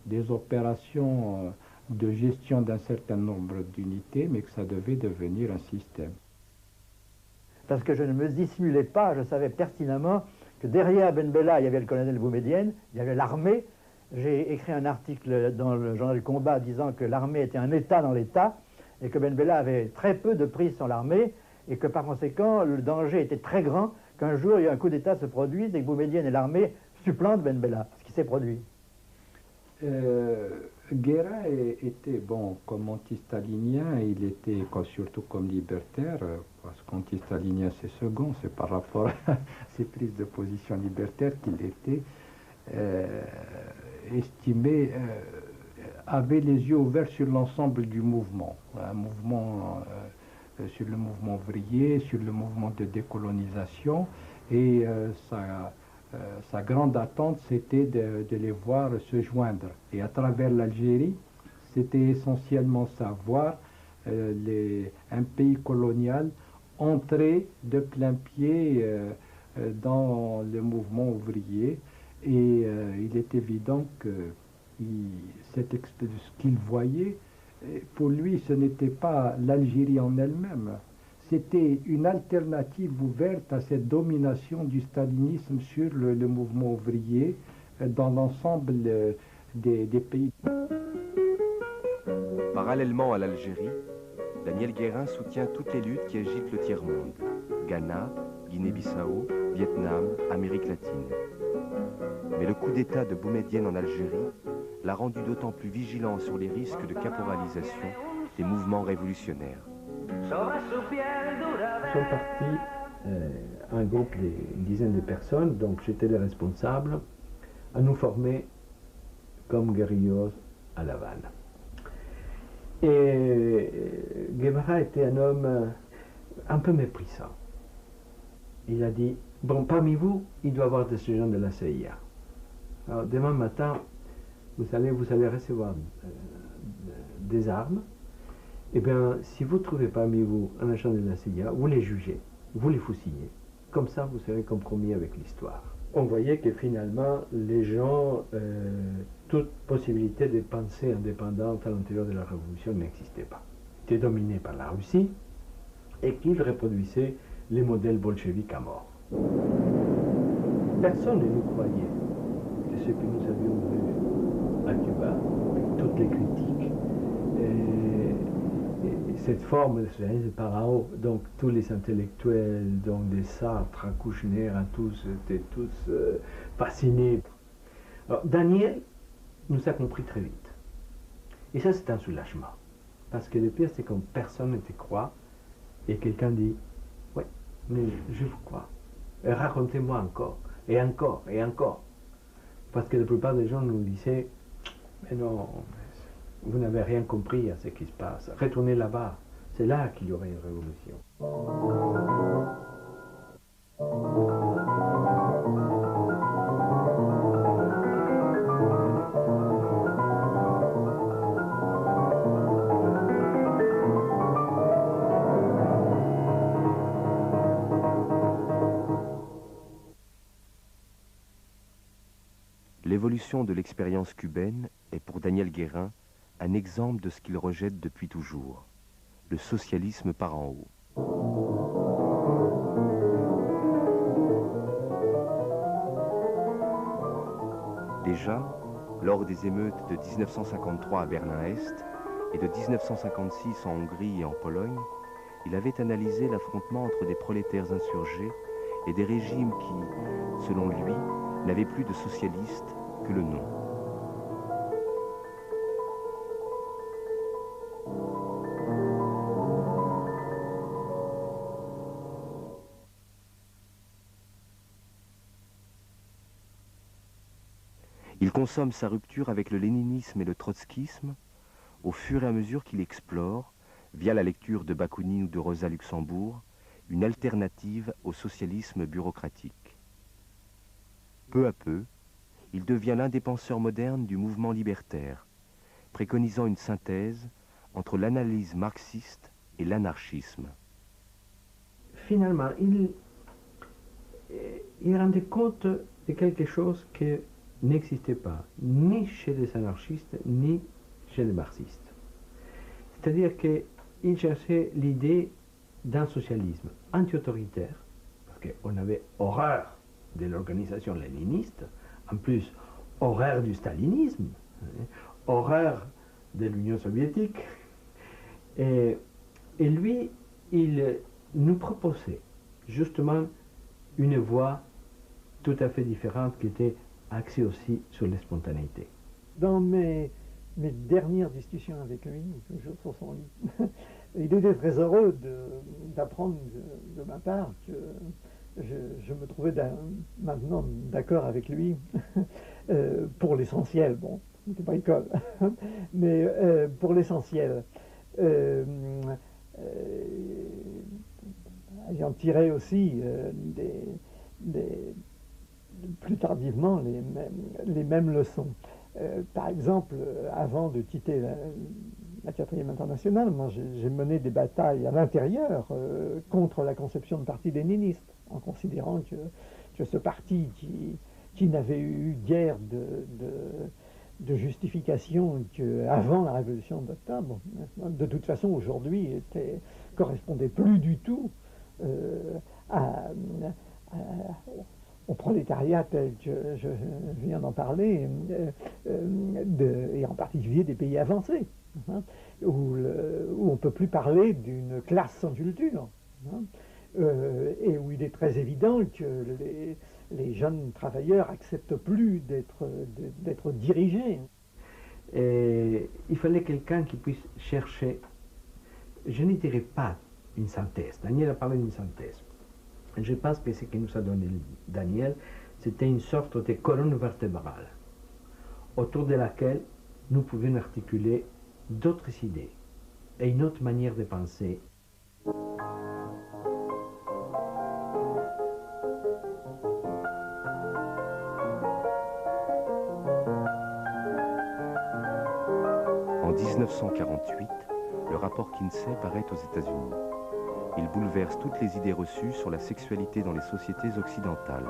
des opérations de gestion d'un certain nombre d'unités, mais que ça devait devenir un système. Parce que je ne me dissimulais pas, je savais pertinemment que derrière Ben Bella, il y avait le colonel Boumedienne, il y avait l'armée. J'ai écrit un article dans le journal Combat disant que l'armée était un État dans l'État et que Ben Bella avait très peu de prise sur l'armée et que par conséquent, le danger était très grand qu'un jour, il y ait un coup d'État se produise et que Boumedienne et l'armée supplantent Ben Bella, ce qui s'est produit. Guérin était, bon, comme anti-stalinien, il était surtout comme libertaire, parce qu'anti-stalinien c'est second, c'est par rapport à ses prises de position libertaires qu'il était estimé, avait les yeux ouverts sur l'ensemble du mouvement, un mouvement sur le mouvement ouvrier, sur le mouvement de décolonisation, et sa grande attente, c'était de les voir se joindre. Et à travers l'Algérie, c'était essentiellement savoir un pays colonial entrer de plein pied dans le mouvement ouvrier. Et il est évident que ce qu'il voyait, pour lui, ce n'était pas l'Algérie en elle-même, c'était une alternative ouverte à cette domination du stalinisme sur le mouvement ouvrier dans l'ensemble des pays. Parallèlement à l'Algérie, Daniel Guérin soutient toutes les luttes qui agitent le tiers-monde. Ghana, Guinée-Bissau, Vietnam, Amérique latine. Mais le coup d'État de Boumedienne en Algérie l'a rendu d'autant plus vigilant sur les risques de caporalisation des mouvements révolutionnaires. Sont partis un groupe d'une dizaine de personnes, donc j'étais le responsable, à nous former comme guerrilleros à La Havane. Et Guevara était un homme un peu méprisant. Il a dit, bon, parmi vous, il doit y avoir des gens de la CIA. Alors, demain matin, vous allez recevoir des armes. Eh bien, si vous trouvez parmi vous un agent de la CIA, vous les jugez, vous les fusillez. Comme ça, vous serez compromis avec l'histoire. On voyait que finalement, les gens, toute possibilité de pensée indépendante à l'intérieur de la révolution n'existait pas. Ils étaient dominés par la Russie et qu'ils reproduisaient les modèles bolcheviques à mort. Personne ne nous croyait que ce que nous avions vu à Cuba, avec toutes les critiques, et cette forme de socialisme par en haut, donc tous les intellectuels, donc des Sartre, à Kouchner, à tous, étaient tous fascinés. Alors, Daniel nous a compris très vite. Et ça, c'est un soulagement. Parce que le pire, c'est quand personne ne te croit et quelqu'un dit « Oui, mais je vous crois. Et racontez-moi encore, et encore, et encore. » Parce que la plupart des gens nous disaient « Mais non, vous n'avez rien compris à ce qui se passe. Retournez là-bas. C'est là qu'il y aurait une révolution. » L'évolution de l'expérience cubaine est pour Daniel Guérin un exemple de ce qu'il rejette depuis toujours, le socialisme par en haut. Déjà, lors des émeutes de 1953 à Berlin-Est et de 1956 en Hongrie et en Pologne, il avait analysé l'affrontement entre des prolétaires insurgés et des régimes qui, selon lui, n'avaient plus de socialistes que le nom. Il consomme sa rupture avec le léninisme et le trotskisme au fur et à mesure qu'il explore, via la lecture de Bakounine ou de Rosa Luxembourg, une alternative au socialisme bureaucratique. Peu à peu, il devient l'un des penseurs modernes du mouvement libertaire, préconisant une synthèse entre l'analyse marxiste et l'anarchisme. Finalement, il rendait compte de quelque chose qui n'existait pas, ni chez les anarchistes, ni chez les marxistes. C'est-à-dire qu'il cherchait l'idée d'un socialisme anti-autoritaire, parce qu'on avait horreur de l'organisation léniniste, en plus horreur du stalinisme, horreur de l'Union soviétique. Et lui, il nous proposait justement une voie tout à fait différente qui était axée aussi sur la spontanéité. Dans mes dernières discussions avec lui, toujours sur son lit, il était très heureux d'apprendre de ma part que je me trouvais maintenant d'accord avec lui pour l'essentiel. Bon, ce n'était pas école, mais pour l'essentiel. Ayant tiré aussi plus tardivement les mêmes leçons. Par exemple, avant de quitter la 4e internationale, moi j'ai mené des batailles à l'intérieur contre la conception de parti léniniste, en considérant que ce parti qui n'avait eu guère de justification qu'avant la Révolution d'octobre, de toute façon aujourd'hui, correspondait plus du tout au prolétariat tel que je viens d'en parler, et en particulier des pays avancés, hein, où on ne peut plus parler d'une classe sans culture, hein, et où il est très évident que les jeunes travailleurs n'acceptent plus d'être dirigés. Et il fallait quelqu'un qui puisse chercher, je ne dirais pas une synthèse, Daniel a parlé d'une synthèse. Je pense que ce que nous a donné Daniel, c'était une sorte de colonne vertébrale, autour de laquelle nous pouvions articuler d'autres idées et une autre manière de penser. En 1948, le rapport Kinsey paraît aux États-Unis. Il bouleverse toutes les idées reçues sur la sexualité dans les sociétés occidentales.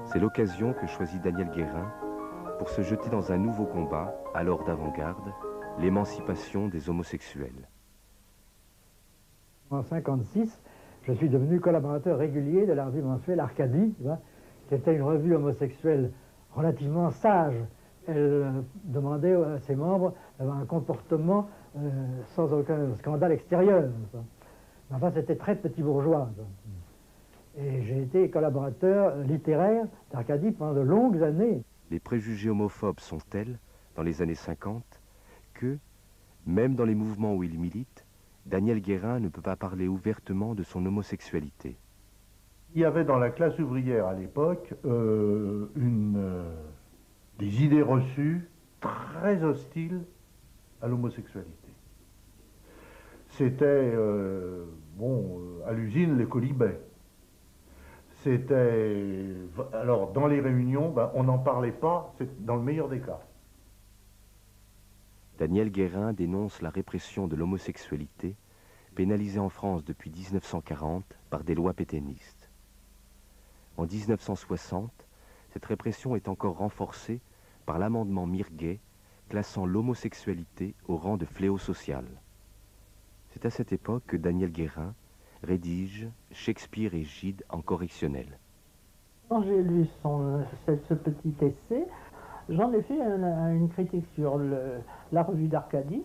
C'est l'occasion que choisit Daniel Guérin pour se jeter dans un nouveau combat, alors d'avant-garde, l'émancipation des homosexuels. En 1956, je suis devenu collaborateur régulier de la revue mensuelle Arcadie, qui était une revue homosexuelle relativement sage. Elle demandait à ses membres d'avoir un comportement sans aucun scandale extérieur. Enfin, c'était très petit bourgeois. Et j'ai été collaborateur littéraire d'Arcadie pendant de longues années. Les préjugés homophobes sont tels, dans les années 50, que, même dans les mouvements où il milite, Daniel Guérin ne peut pas parler ouvertement de son homosexualité. Il y avait dans la classe ouvrière à l'époque des idées reçues très hostiles à l'homosexualité. C'était, à l'usine, les colibets. C'était... Alors, dans les réunions, on n'en parlait pas, c'est dans le meilleur des cas. Daniel Guérin dénonce la répression de l'homosexualité, pénalisée en France depuis 1940 par des lois pétainistes. En 1960, cette répression est encore renforcée par l'amendement Mirguet, classant l'homosexualité au rang de fléau social. C'est à cette époque que Daniel Guérin rédige Shakespeare et Gide en correctionnel. Quand j'ai lu ce petit essai, j'en ai fait une critique sur la revue d'Arcadie,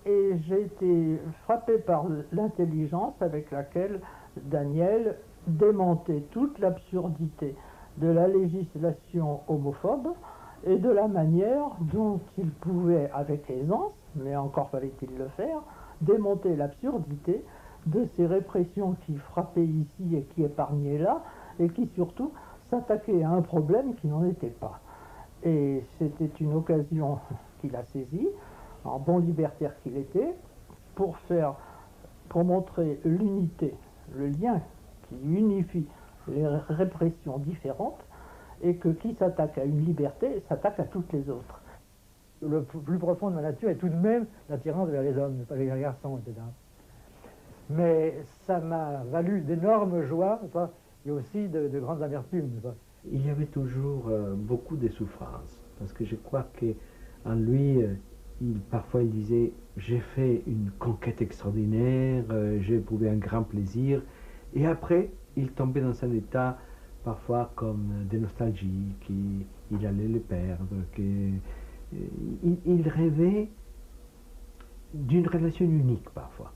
et j'ai été frappé par l'intelligence avec laquelle Daniel démontait toute l'absurdité de la législation homophobe et de la manière dont il pouvait, avec aisance, mais encore fallait-il le faire, démonter l'absurdité de ces répressions qui frappaient ici et qui épargnaient là, et qui surtout s'attaquaient à un problème qui n'en était pas. Et c'était une occasion qu'il a saisie, en bon libertaire qu'il était, pour montrer l'unité, le lien qui unifie les répressions différentes, et que qui s'attaque à une liberté s'attaque à toutes les autres. Le plus profond de ma nature est tout de même l'attirance vers les hommes, pas les garçons, etc. Mais ça m'a valu d'énormes joies, et aussi de grandes amertumes. Il y avait toujours beaucoup de souffrances, parce que je crois qu'en lui, parfois il disait « j'ai fait une conquête extraordinaire, j'ai éprouvé un grand plaisir », et après, il tombait dans un état parfois comme de nostalgie, qu'il allait le perdre, il rêvait d'une relation unique parfois.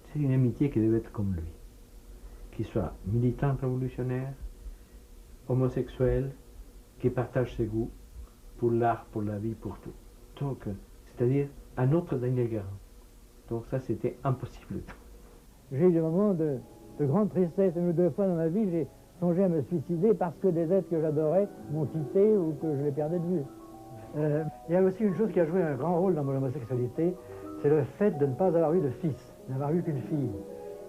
C'est une amitié qui devait être comme lui, qu'il soit militant révolutionnaire, homosexuel, qui partage ses goûts pour l'art, pour la vie, pour tout. Donc, c'est-à-dire un autre Daniel Guérin. Donc ça, c'était impossible. J'ai eu des moments de grande tristesse. Une ou deux fois dans ma vie, j'ai songé à me suicider parce que des êtres que j'adorais m'ont quitté ou que je les perdais de vue. Il y a aussi une chose qui a joué un grand rôle dans mon homosexualité, c'est le fait de ne pas avoir eu de fils, d'avoir eu qu'une fille.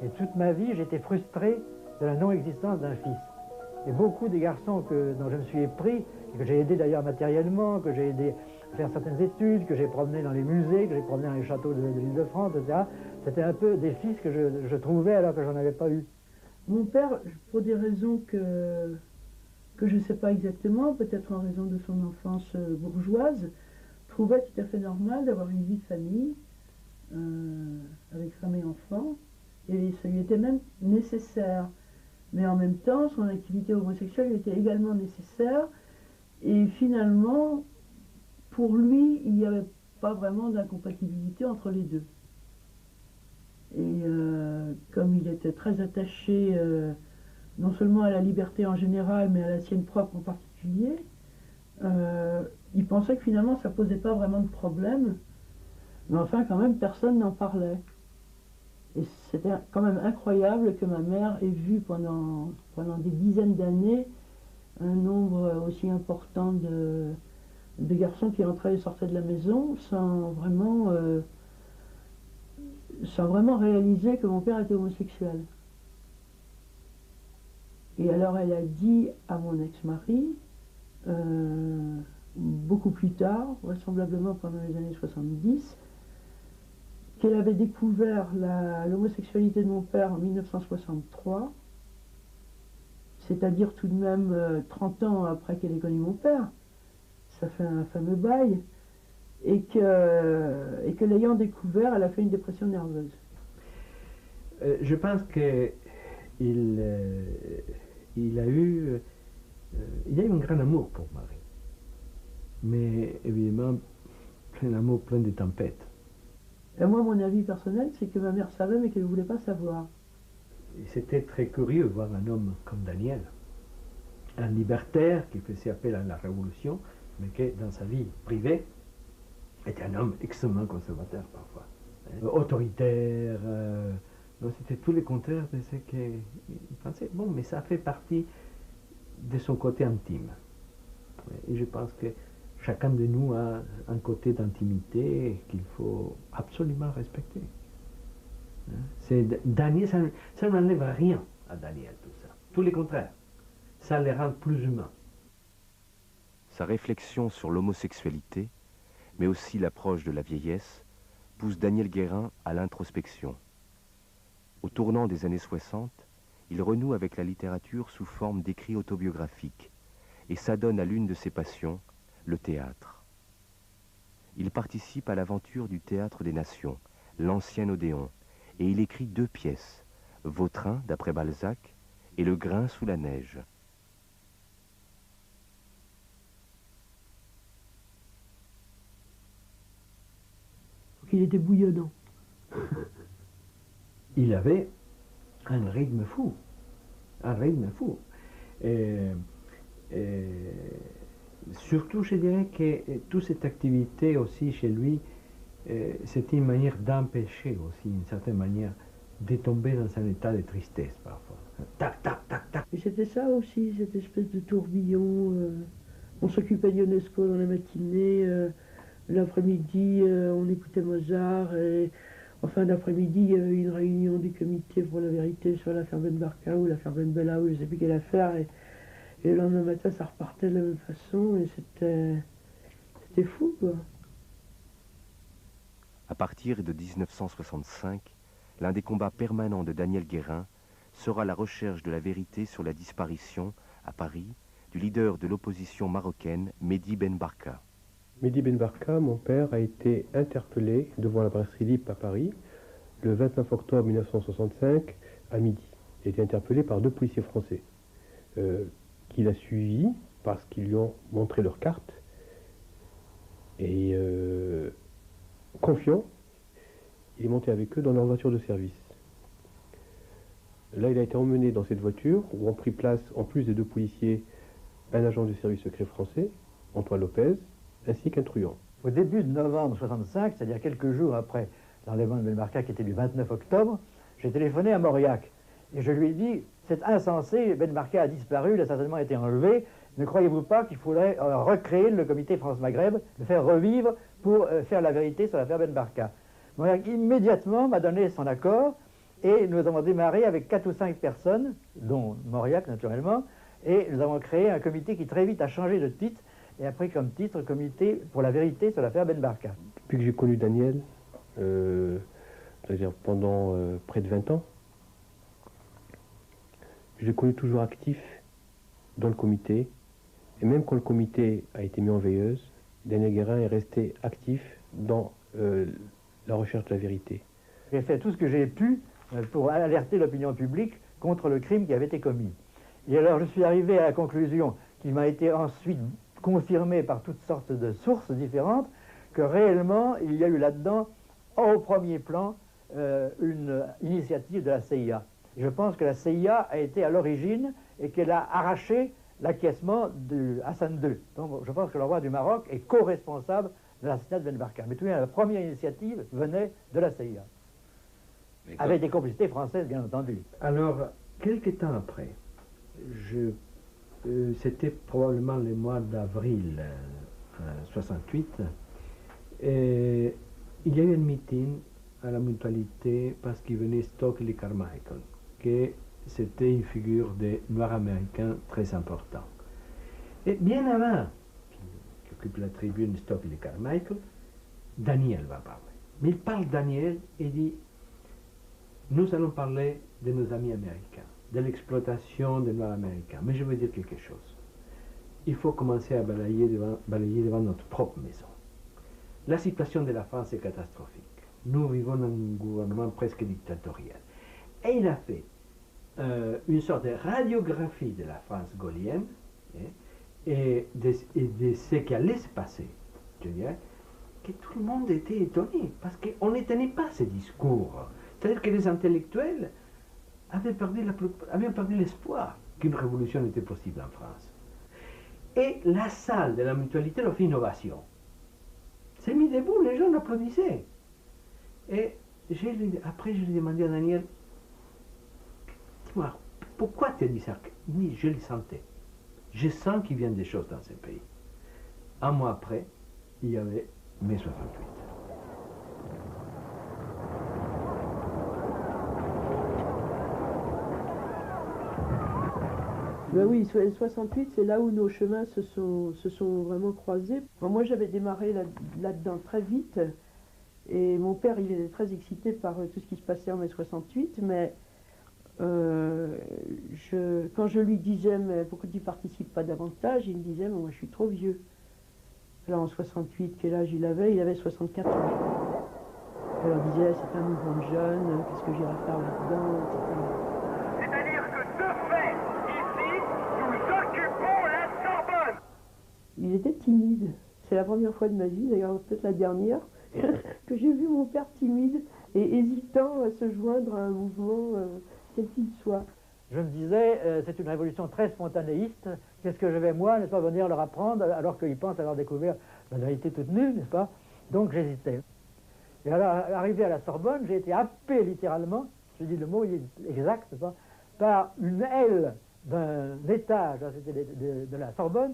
Et toute ma vie, j'étais frustré de la non-existence d'un fils. Et beaucoup des garçons dont je me suis épris, que j'ai aidé d'ailleurs matériellement, que j'ai aidé à faire certaines études, que j'ai promené dans les musées, que j'ai promené dans les châteaux de l'Île-de-France, etc., c'était un peu des fils que je trouvais alors que j'en avais pas eu. Mon père, pour des raisons que je ne sais pas exactement, peut-être en raison de son enfance bourgeoise, trouvait tout à fait normal d'avoir une vie de famille avec femme et enfants, et ça lui était même nécessaire. Mais en même temps, son activité homosexuelle lui était également nécessaire, et finalement, pour lui, il n'y avait pas vraiment d'incompatibilité entre les deux. Et comme il était très attaché non seulement à la liberté en général, mais à la sienne propre en particulier, il pensait que finalement ça ne posait pas vraiment de problème, mais enfin quand même personne n'en parlait. Et c'était quand même incroyable que ma mère ait vu pendant des dizaines d'années un nombre aussi important de garçons qui entraient et sortaient de la maison sans vraiment réaliser que mon père était homosexuel. Et alors elle a dit à mon ex-mari, beaucoup plus tard, vraisemblablement pendant les années 70, qu'elle avait découvert l'homosexualité de mon père en 1963, c'est-à-dire tout de même 30 ans après qu'elle ait connu mon père. Ça fait un fameux bail. Et que l'ayant découvert, elle a fait une dépression nerveuse. Je pense qu'il a eu un grand amour pour Marie. Mais évidemment, un amour plein de tempêtes. Et moi, mon avis personnel, c'est que ma mère savait, mais qu'elle ne voulait pas savoir. C'était très curieux de voir un homme comme Daniel, un libertaire qui faisait appel à la révolution, mais qui, dans sa vie privée, était un homme extrêmement conservateur parfois, autoritaire. C'était tout le contraire de ce qu'il pensait. Bon, mais ça fait partie de son côté intime. Et je pense que chacun de nous a un côté d'intimité qu'il faut absolument respecter. Daniel, ça n'enlève rien à Daniel, tout ça. Tout le contraire. Ça le rend plus humain. Sa réflexion sur l'homosexualité, mais aussi l'approche de la vieillesse, pousse Daniel Guérin à l'introspection. Au tournant des années 60, il renoue avec la littérature sous forme d'écrits autobiographiques et s'adonne à l'une de ses passions, le théâtre. Il participe à l'aventure du Théâtre des Nations, l'Ancien Odéon, et il écrit 2 pièces, Vautrin, d'après Balzac, et Le Grain sous la neige. Il était bouillonnant. Il avait un rythme fou. Un rythme fou. Surtout, je dirais que toute cette activité aussi chez lui, c'était une manière d'empêcher aussi, une certaine manière, de tomber dans un état de tristesse parfois. Tac, tac, tac, tac. Et c'était ça aussi, cette espèce de tourbillon. On s'occupait d'Ionesco dans la matinée, l'après-midi on écoutait Mozart, et en fin d'après-midi il y avait une réunion du comité pour la vérité sur l'affaire Ben Barka ou l'affaire Ben Bella ou je ne sais plus quelle affaire, et le lendemain matin ça repartait de la même façon, et c'était fou quoi. À partir de 1965, l'un des combats permanents de Daniel Guérin sera la recherche de la vérité sur la disparition, à Paris, du leader de l'opposition marocaine, Mehdi Ben Barka. Mehdi Ben Barka, mon père, a été interpellé devant la brasserie Lippe à Paris le 29 octobre 1965 à midi. Il a été interpellé par 2 policiers français qu'il a suivis parce qu'ils lui ont montré leur carte et confiant, il est monté avec eux dans leur voiture de service. Là, il a été emmené dans cette voiture où ont pris place, en plus des 2 policiers, un agent du service secret français, Antoine Lopez, ainsi qu'un truand. Au début de novembre 65, c'est-à-dire quelques jours après l'enlèvement de Ben Barka, qui était du 29 octobre, j'ai téléphoné à Mauriac. Et je lui ai dit, c'est insensé, Ben Barka a disparu, il a certainement été enlevé. Ne croyez-vous pas qu'il faudrait recréer le comité France-Maghreb, le faire revivre pour faire la vérité sur l'affaire Ben Barka? Mauriac immédiatement m'a donné son accord et nous avons démarré avec 4 ou 5 personnes, dont Mauriac naturellement, et nous avons créé un comité qui très vite a changé de titre et a pris comme titre Comité pour la vérité sur l'affaire Ben Barka. Depuis que j'ai connu Daniel, c'est-à-dire pendant près de 20 ans, je l'ai connu toujours actif dans le comité, et même quand le comité a été mis en veilleuse, Daniel Guérin est resté actif dans la recherche de la vérité. J'ai fait tout ce que j'ai pu pour alerter l'opinion publique contre le crime qui avait été commis. Et alors je suis arrivé à la conclusion, qui m'a été ensuite confirmée par toutes sortes de sources différentes, que réellement il y a eu là-dedans, au premier plan, une initiative de la CIA. Je pense que la CIA a été à l'origine et qu'elle a arraché l'acquiescement de Hassan II. Donc je pense que le roi du Maroc est co-responsable de l'assassinat de Ben Barka. Mais tout de même, la première initiative venait de la CIA. Avec des complicités françaises, bien entendu. Alors, quelques temps après, c'était probablement le mois d'avril 68, et il y a eu un meeting à la mutualité parce qu'il venait Stokely Carmichael, que c'était une figure de noir américain très important. Et bien avant qui occupe la tribune Stokely Carmichael, Daniel va parler. Mais il parle Daniel et dit: nous allons parler de nos amis américains, de l'exploitation des Noirs américains. Mais je veux dire quelque chose. Il faut commencer à balayer devant notre propre maison. La situation de la France est catastrophique. Nous vivons dans un gouvernement presque dictatorial. Et il a fait une sorte de radiographie de la France gaullienne et de ce qui allait se passer. Je dirais que tout le monde était étonné parce qu'on ne tenait pas ces discours. C'est-à-dire que les intellectuels avaient perdu l'espoir qu'une révolution était possible en France. Et la salle de la mutualité leur fait une ovation. C'est mis debout, les gens applaudissaient. Et après, je lui ai demandé à Daniel: dis-moi, pourquoi tu as dit ça? Il dit: je le sentais. Je sens qu'il vient des choses dans ce pays. Un mois après, il y avait mai 68. Ben oui, 68, c'est là où nos chemins se sont vraiment croisés. Moi, j'avais démarré là-dedans très vite, et mon père, il était très excité par tout ce qui se passait en mai 68, mais quand je lui disais: mais pourquoi tu ne participes pas davantage, il me disait: mais moi, je suis trop vieux. Alors en 68, quel âge il avait? Il avait 64 ans. Alors il disait: c'est un mouvement de jeunes, qu'est-ce que j'irai faire là-dedans, etc. C'est-à-dire que de fait, ici, nous occupons la Sorbonne. Il était timide. C'est la première fois de ma vie, d'ailleurs peut-être la dernière, que j'ai vu mon père timide et hésitant à se joindre à un mouvement quel qu'il soit. Je me disais, c'est une révolution très spontanéiste. Qu'est-ce que je vais, moi, n'est-ce pas, venir leur apprendre alors qu'ils pensent avoir découvert la vérité toute nue, n'est-ce pas? Donc j'hésitais. Et alors, arrivé à la Sorbonne, j'ai été happé littéralement, je dis le mot exact, n'est-ce pas, par une aile d'un étage de la Sorbonne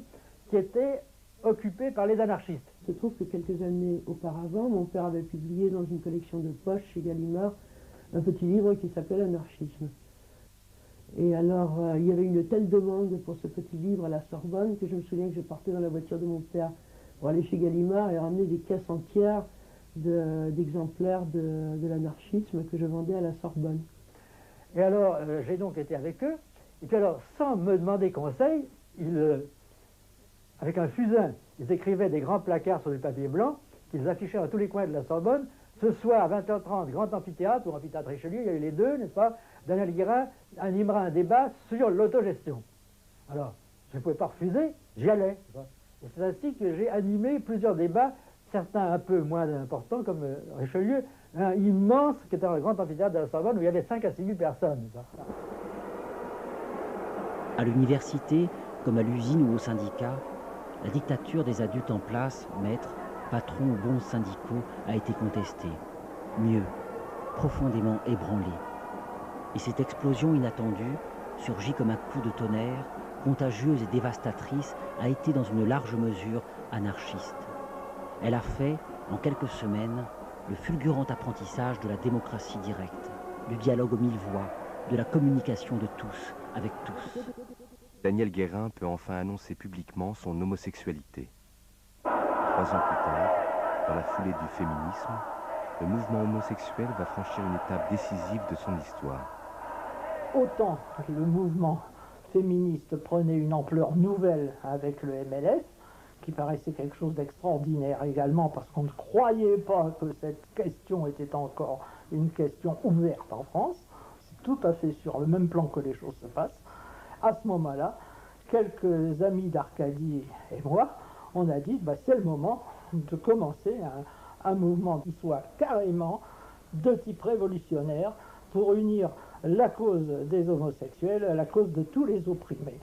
qui était occupé par les anarchistes. Il se trouve que quelques années auparavant, mon père avait publié dans une collection de poches chez Gallimard un petit livre qui s'appelait L'anarchisme. Et alors, il y avait une telle demande pour ce petit livre à la Sorbonne que je me souviens que je partais dans la voiture de mon père pour aller chez Gallimard et ramener des caisses entières d'exemplaires de l'anarchisme que je vendais à la Sorbonne. Et alors, j'ai donc été avec eux, et puis alors, sans me demander conseil, avec un fusain, ils écrivaient des grands placards sur du papier blanc, qu'ils affichaient à tous les coins de la Sorbonne. Ce soir, à 20h30, grand amphithéâtre, ou amphithéâtre Richelieu, il y a eu les deux, n'est-ce pas? Daniel Guérin animera un débat sur l'autogestion. Alors, je ne pouvais pas refuser, j'y allais. Et c'est ainsi que j'ai animé plusieurs débats, certains un peu moins importants, comme Richelieu, un immense, qui était dans le grand amphithéâtre de la Sorbonne, où il y avait 5 à 6 000 personnes. À l'université, comme à l'usine ou au syndicat, la dictature des adultes en place, maîtres, patrons ou bons syndicaux, a été contestée. Mieux, profondément ébranlée. Et cette explosion inattendue, surgie comme un coup de tonnerre, contagieuse et dévastatrice, a été dans une large mesure anarchiste. Elle a fait, en quelques semaines, le fulgurant apprentissage de la démocratie directe, du dialogue aux 1000 voix, de la communication de tous avec tous. Daniel Guérin peut enfin annoncer publiquement son homosexualité. 3 ans plus tard, dans la foulée du féminisme, le mouvement homosexuel va franchir une étape décisive de son histoire. Autant le mouvement féministe prenait une ampleur nouvelle avec le MLF, qui paraissait quelque chose d'extraordinaire également, parce qu'on ne croyait pas que cette question était encore une question ouverte en France. C'est tout à fait sur le même plan que les choses se passent. À ce moment-là, quelques amis d'Arcadie et moi, on a dit, c'est le moment de commencer un mouvement qui soit carrément de type révolutionnaire pour unir la cause des homosexuels à la cause de tous les opprimés.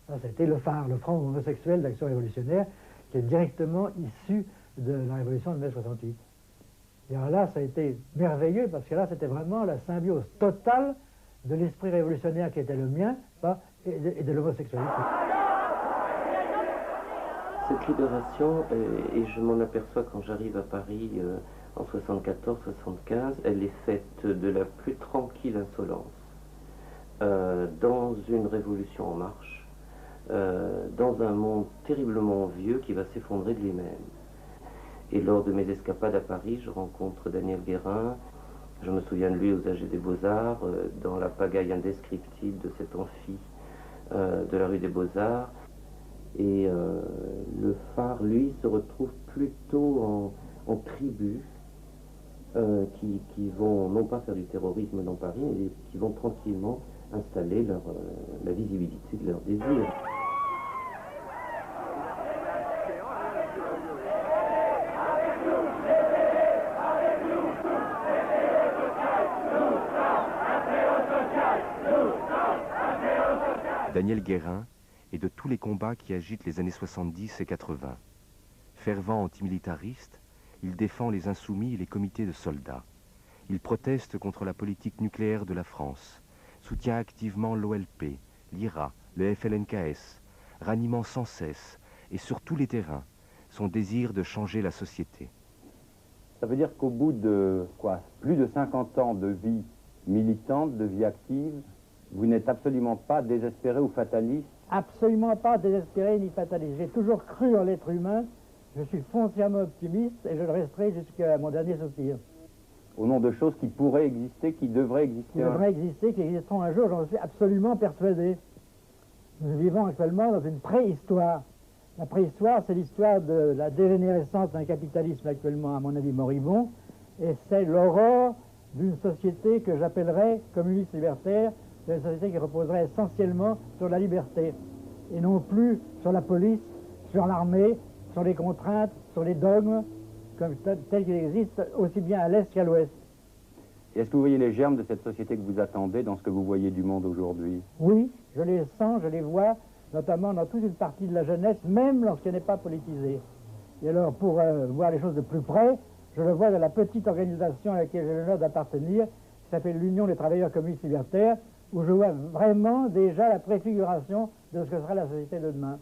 Ça, c'était le phare, le Front homosexuel d'action révolutionnaire, qui est directement issu de la révolution de mai 68. Et alors là, ça a été merveilleux, parce que là, c'était vraiment la symbiose totale de l'esprit révolutionnaire qui était le mien, et de l'homosexualité. Cette libération, et je m'en aperçois quand j'arrive à Paris en 74-75, elle est faite de la plus tranquille insolence, dans une révolution en marche, dans un monde terriblement vieux qui va s'effondrer de lui-même. Et lors de mes escapades à Paris, je rencontre Daniel Guérin. Je me souviens de lui aux AG des Beaux-Arts, dans la pagaille indescriptible de cet amphi de la rue des Beaux-Arts. Et le phare, lui, se retrouve plutôt en tribus qui vont non pas faire du terrorisme dans Paris, mais qui vont tranquillement installer la visibilité de leurs désirs. Daniel Guérin est de tous les combats qui agitent les années 70 et 80. Fervent antimilitariste, il défend les insoumis et les comités de soldats. Il proteste contre la politique nucléaire de la France, soutient activement l'OLP, l'IRA, le FLNKS, ranimant sans cesse, et sur tous les terrains, son désir de changer la société. Ça veut dire qu'au bout de plus de 50 ans de vie militante, de vie active, vous n'êtes absolument pas désespéré ou fataliste? Absolument pas désespéré ni fataliste. J'ai toujours cru en l'être humain, je suis foncièrement optimiste et je le resterai jusqu'à mon dernier soupir. Au nom de choses qui pourraient exister, qui devraient exister? Qui devraient exister, qui existeront un jour, j'en suis absolument persuadé. Nous vivons actuellement dans une préhistoire. La préhistoire, c'est l'histoire de la dégénérescence d'un capitalisme actuellement, à mon avis, moribond, et c'est l'aurore d'une société que j'appellerais communiste libertaire, une société qui reposerait essentiellement sur la liberté, et non plus sur la police, sur l'armée, sur les contraintes, sur les dogmes, tels qu'ils existent aussi bien à l'Est qu'à l'Ouest. Est-ce que vous voyez les germes de cette société que vous attendez dans ce que vous voyez du monde aujourd'hui? Oui, je les sens, je les vois, notamment dans toute une partie de la jeunesse, même lorsqu'elle n'est pas politisée. Et alors, pour voir les choses de plus près, je le vois dans la petite organisation à laquelle j'ai l'honneur d'appartenir, qui s'appelle l'Union des travailleurs communistes libertaires, où je vois vraiment déjà la préfiguration de ce que sera la société de demain.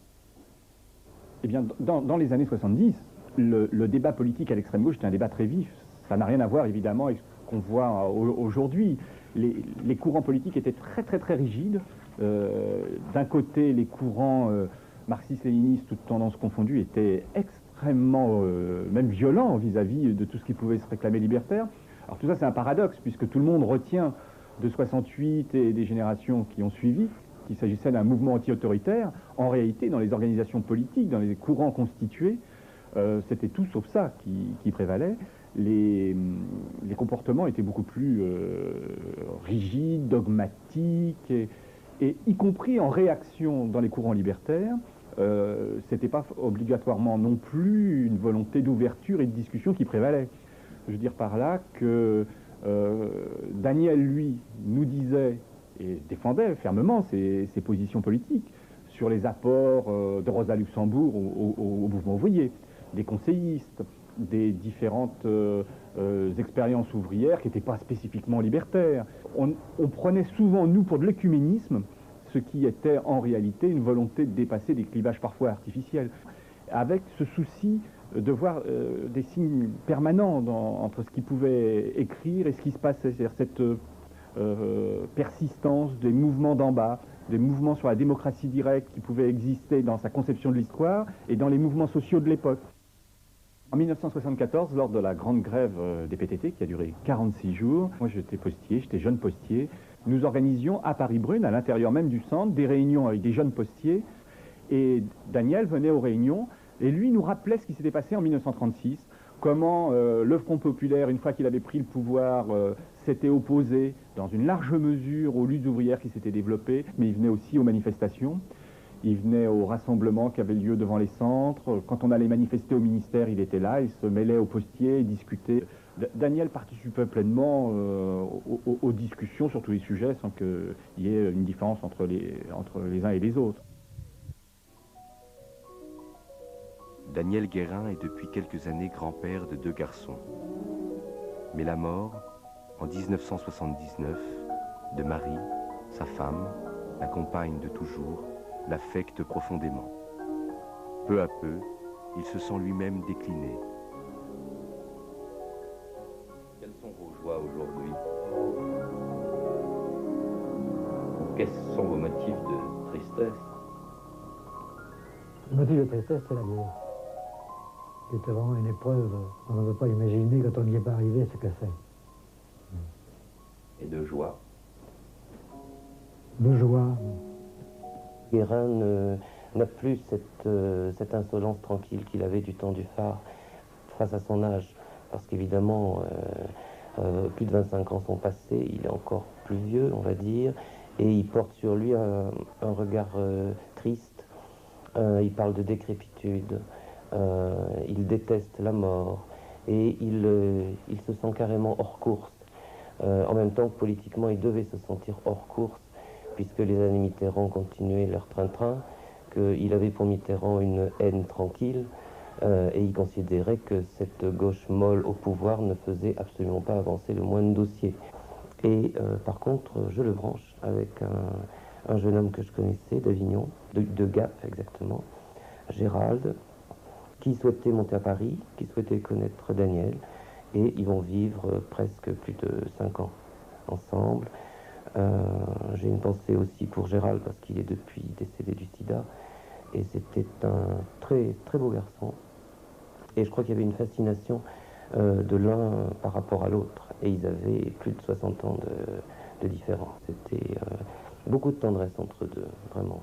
Eh bien, dans les années 70, le débat politique à l'extrême gauche était un débat très vif. Ça n'a rien à voir, évidemment, avec ce qu'on voit aujourd'hui. Les courants politiques étaient très, très, très rigides. D'un côté, les courants marxistes-léninistes, toutes tendances confondues, étaient extrêmement, même violents vis-à-vis de tout ce qui pouvait se réclamer libertaire. Alors tout ça, c'est un paradoxe, puisque tout le monde retient de 68 et des générations qui ont suivi qu'il s'agissait d'un mouvement anti-autoritaire. En réalité, dans les organisations politiques, dans les courants constitués, c'était tout sauf ça qui prévalait. Les comportements étaient beaucoup plus rigides, dogmatiques, et y compris en réaction dans les courants libertaires, c'était pas obligatoirement non plus une volonté d'ouverture et de discussion qui prévalait. Je veux dire par là que Daniel, lui, nous disait et défendait fermement ses positions politiques sur les apports de Rosa Luxembourg au mouvement ouvrier, des conseillistes, des différentes expériences ouvrières qui n'étaient pas spécifiquement libertaires. On prenait souvent, nous, pour de l'écuménisme, ce qui était en réalité une volonté de dépasser des clivages parfois artificiels, avec ce souci de voir des signes permanents entre ce qu'il pouvait écrire et ce qui se passait, c'est-à-dire cette persistance des mouvements d'en bas, des mouvements sur la démocratie directe qui pouvaient exister dans sa conception de l'histoire et dans les mouvements sociaux de l'époque. En 1974, lors de la grande grève des PTT, qui a duré 46 jours, moi j'étais postier, j'étais jeune postier, nous organisions à Paris-Brune, à l'intérieur même du centre, des réunions avec des jeunes postiers. Et Daniel venait aux réunions et lui nous rappelait ce qui s'était passé en 1936, comment le Front populaire, une fois qu'il avait pris le pouvoir, s'était opposé dans une large mesure aux luttes ouvrières qui s'étaient développées, mais il venait aussi aux manifestations. Il venait aux rassemblements qui avaient lieu devant les centres. Quand on allait manifester au ministère, il était là, il se mêlait aux postiers, il discutait. Daniel participait pleinement aux discussions sur tous les sujets sans qu'il y ait une différence entre les uns et les autres. Daniel Guérin est depuis quelques années grand-père de 2 garçons. Mais la mort, en 1979, de Marie, sa femme, la compagne de toujours, l'affecte profondément. Peu à peu, il se sent lui-même décliner. Quelles sont vos joies aujourd'hui? Quels sont vos motifs de tristesse? Le motif de tristesse, c'est la guerre. C'était vraiment une épreuve. On ne peut pas imaginer quand on n'y est pas arrivé ce que c'est. Et de joie? De joie. Guérin n'a plus cette insolence tranquille qu'il avait du temps du phare face à son âge. Parce qu'évidemment, plus de 25 ans sont passés, il est encore plus vieux, on va dire, et il porte sur lui un regard triste. Il parle de décrépitude, il déteste la mort, et il se sent carrément hors course. En même temps que politiquement, il devait se sentir hors course, puisque les années Mitterrand continuaient leur train-train, qu'il avait pour Mitterrand une haine tranquille, et il considérait que cette gauche molle au pouvoir ne faisait absolument pas avancer le moindre dossier. Et par contre, je le branche avec un jeune homme que je connaissais d'Avignon, de Gap exactement, Gérald, qui souhaitait monter à Paris, qui souhaitait connaître Daniel, et ils vont vivre presque plus de 5 ans ensemble. J'ai une pensée aussi pour Gérald parce qu'il est depuis décédé du sida, et c'était un très très beau garçon. Et je crois qu'il y avait une fascination de l'un par rapport à l'autre, et ils avaient plus de 60 ans de différence. C'était beaucoup de tendresse entre eux deux, vraiment.